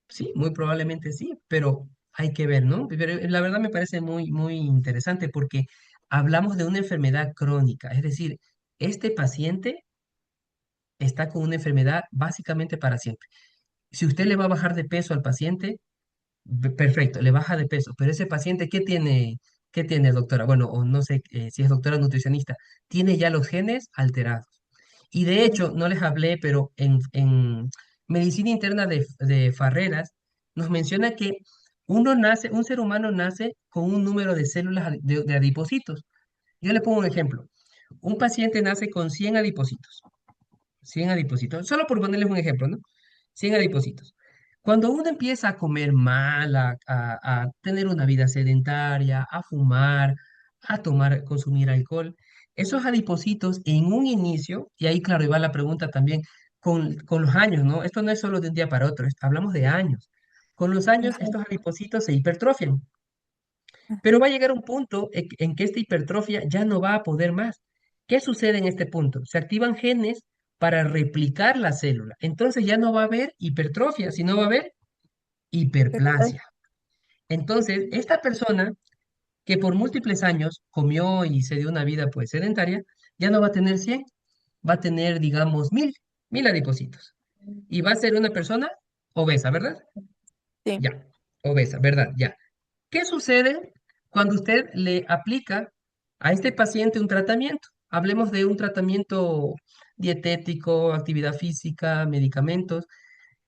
Sí, muy probablemente sí, pero hay que ver, ¿no? Pero la verdad me parece muy, muy interesante porque hablamos de una enfermedad crónica, es decir, este paciente está con una enfermedad básicamente para siempre. Si usted le va a bajar de peso al paciente, perfecto, le baja de peso, pero ese paciente, ¿qué tiene, doctora? Bueno, o no sé si es doctora nutricionista, tiene ya los genes alterados. Y de hecho, no les hablé, pero en, medicina interna de Farreras nos menciona que, Un ser humano nace con un número de células de adipocitos. Yo le pongo un ejemplo. Un paciente nace con 100 adipocitos. 100 adipocitos. Solo por ponerles un ejemplo, ¿no? 100 adipocitos. Cuando uno empieza a comer mal, a tener una vida sedentaria, a fumar, a tomar, consumir alcohol, esos adipocitos en un inicio, y ahí claro, iba la pregunta también, con los años, ¿no? Esto no es solo de un día para otro, hablamos de años. Con los años, Ujú, estos adipocitos se hipertrofian. Pero va a llegar un punto en que esta hipertrofia ya no va a poder más. ¿Qué sucede en este punto? Se activan genes para replicar la célula. Entonces ya no va a haber hipertrofia, sino va a haber perfecto. hiperplasia. Entonces, esta persona que por múltiples años comió y se dio una vida pues sedentaria, ya no va a tener 100, va a tener, digamos, 1000 adipocitos. Y va a ser una persona obesa, ¿verdad? Sí. Ya, obesa, ¿verdad? Ya. ¿Qué sucede cuando usted le aplica a este paciente un tratamiento? Hablemos de un tratamiento dietético, actividad física, medicamentos.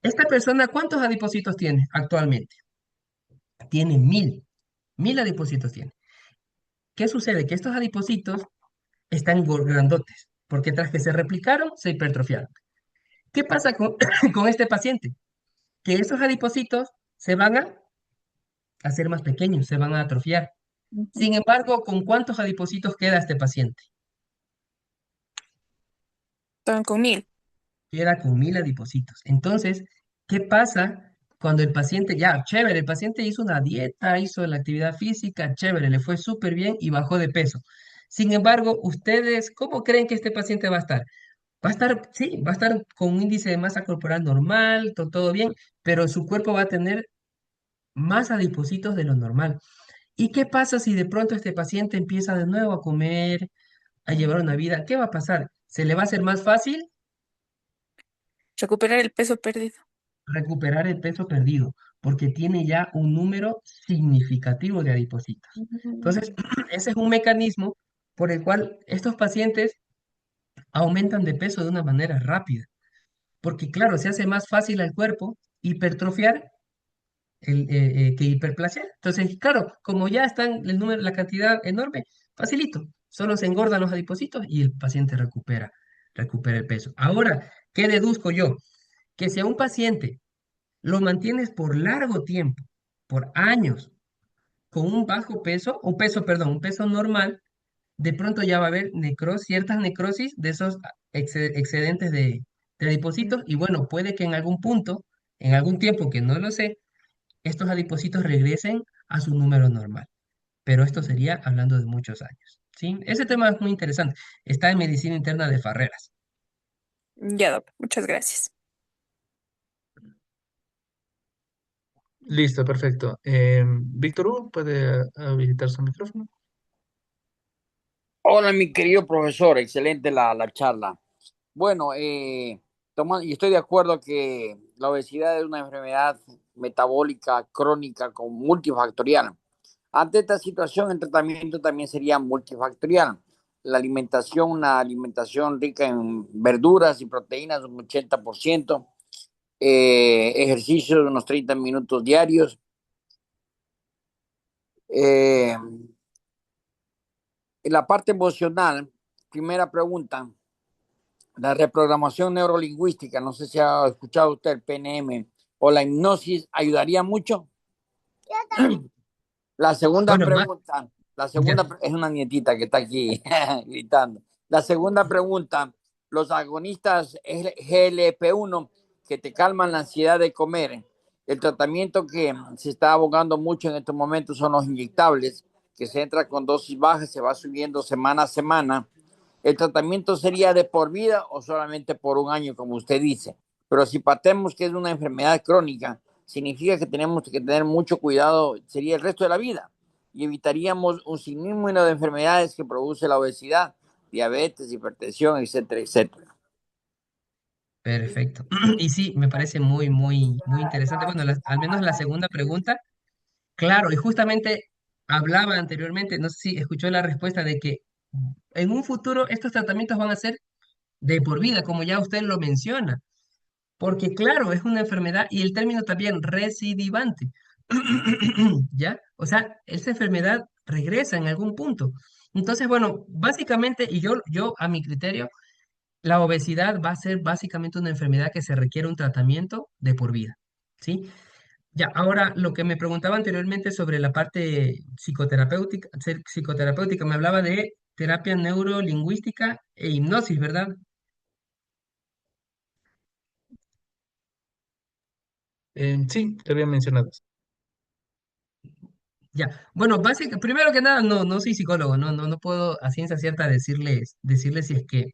Esta persona, ¿cuántos adipocitos tiene actualmente? Tiene 1000 adipocitos tiene. ¿Qué sucede? Que estos adipocitos están grandotes, porque tras que se replicaron, se hipertrofiaron. ¿Qué pasa con, con este paciente? Que esos adipocitos se van a hacer más pequeños, se van a atrofiar. Ujú. Sin embargo, ¿con cuántos adipocitos queda este paciente? Estaban con 1000. Queda con 1000 adipocitos. Entonces, ¿qué pasa cuando el paciente, ya, chévere, el paciente hizo una dieta, hizo la actividad física, chévere, le fue súper bien y bajó de peso? Sin embargo, ¿ustedes cómo creen que este paciente va a estar? Va a estar, sí, va a estar con un índice de masa corporal normal, todo bien, pero su cuerpo va a tener más adipocitos de lo normal. ¿Y qué pasa si de pronto este paciente empieza de nuevo a comer, a llevar una vida? ¿Qué va a pasar? ¿Se le va a hacer más fácil Recuperar el peso perdido. recuperar el peso perdido? Porque tiene ya un número significativo de adipocitos. Entonces, Mm. ese es un mecanismo por el cual estos pacientes aumentan de peso de una manera rápida. Porque claro, se hace más fácil al cuerpo hipertrofiar que hiperplasia. Entonces, claro, como ya están el número, la cantidad enorme, facilito. Solo se engordan los adipocitos y el paciente recupera el peso. Ahora, ¿qué deduzco yo? Que si a un paciente lo mantienes por largo tiempo, por años, con un bajo peso, perdón, un peso normal, de pronto ya va a haber ciertas necrosis de esos excedentes de adipocitos y bueno, puede que en algún punto, en algún tiempo que no lo sé, estos adipocitos regresen a su número normal. Pero esto sería hablando de muchos años. ¿Sí? Ese tema es muy interesante. Está en medicina interna de Farreras. Ya, doc. Muchas gracias. Listo, perfecto. Víctor Hugo, ¿puede habilitar su micrófono? Hola, mi querido profesor, excelente la charla. Bueno, y estoy de acuerdo que la obesidad es una enfermedad metabólica crónica con multifactorial. Ante esta situación, el tratamiento también sería multifactorial. La alimentación, una alimentación rica en verduras y proteínas, un 80%, ejercicio de unos 30 minutos diarios. Eh, en la parte emocional, primera pregunta. La reprogramación neurolingüística, no sé si ha escuchado usted el PNM o la hipnosis, ayudaría mucho. La segunda Bueno, pregunta, ya. es una nietita que está aquí gritando. La segunda pregunta, los agonistas GLP-1 que te calman la ansiedad de comer, el tratamiento que se está abogando mucho en estos momentos son los inyectables, que se entra con dosis bajas, se va subiendo semana a semana. ¿El tratamiento sería de por vida o solamente por un año, como usted dice? Pero si partemos que es una enfermedad crónica, significa que tenemos que tener mucho cuidado, sería el resto de la vida, y evitaríamos un sinnúmero de enfermedades que produce la obesidad, diabetes, hipertensión, etcétera, etcétera. Perfecto. Y sí, me parece muy, muy, muy interesante. Bueno, al menos la segunda pregunta, claro, y justamente hablaba anteriormente, no sé si escuchó la respuesta de que en un futuro estos tratamientos van a ser de por vida, como ya usted lo menciona. Porque claro, es una enfermedad y el término también recidivante, ¿Ya? O sea, esa enfermedad regresa en algún punto. Entonces, bueno, básicamente, y yo a mi criterio, la obesidad va a ser básicamente una enfermedad que se requiere un tratamiento de por vida, ¿sí? Ya, ahora lo que me preguntaba anteriormente sobre la parte psicoterapéutica, me hablaba de terapia neurolingüística e hipnosis, ¿verdad? Sí, te había mencionado eso. Ya, bueno, primero que nada, no soy psicólogo, no puedo a ciencia cierta decirles si es que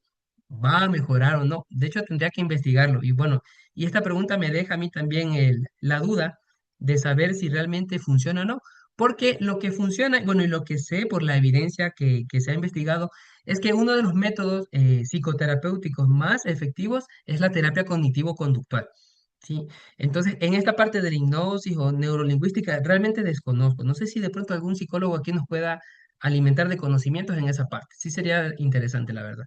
va a mejorar o no. De hecho, tendría que investigarlo. Y bueno, y esta pregunta me deja a mí también la duda de saber si realmente funciona o no. Porque lo que funciona, bueno, y lo que sé por la evidencia que se ha investigado, es que uno de los métodos psicoterapéuticos más efectivos es la terapia cognitivo-conductual. ¿Sí? Entonces, en esta parte de la hipnosis o neurolingüística, realmente desconozco. No sé si de pronto algún psicólogo aquí nos pueda alimentar de conocimientos en esa parte. Sí sería interesante, la verdad.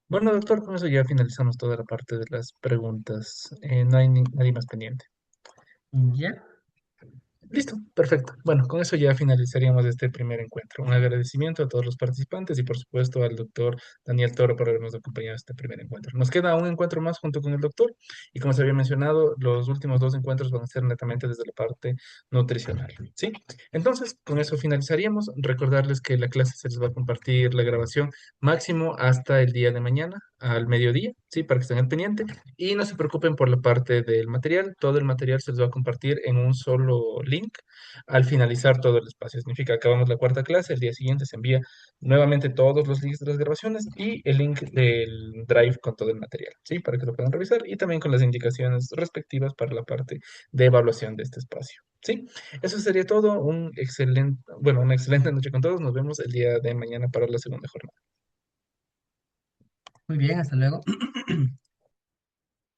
Bueno, doctor, con eso ya finalizamos toda la parte de las preguntas. No hay nadie más pendiente. ¿Ya? Listo, perfecto. Bueno, con eso ya finalizaríamos este primer encuentro. Un agradecimiento a todos los participantes y por supuesto al doctor Daniel Toro por habernos acompañado a este primer encuentro. Nos queda un encuentro más junto con el doctor y como se había mencionado, los últimos dos encuentros van a ser netamente desde la parte nutricional. ¿Sí? Entonces, con eso finalizaríamos. Recordarles que la clase se les va a compartir la grabación máximo hasta el día de mañana al mediodía, ¿sí? Para que estén al pendiente. Y no se preocupen por la parte del material, todo el material se les va a compartir en un solo link al finalizar todo el espacio. Significa, acabamos la cuarta clase, el día siguiente se envía nuevamente todos los links de las grabaciones y el link del Drive con todo el material, ¿sí? Para que lo puedan revisar y también con las indicaciones respectivas para la parte de evaluación de este espacio, ¿sí? Eso sería todo. Una excelente noche con todos. Nos vemos el día de mañana para la segunda jornada. Muy bien, hasta luego.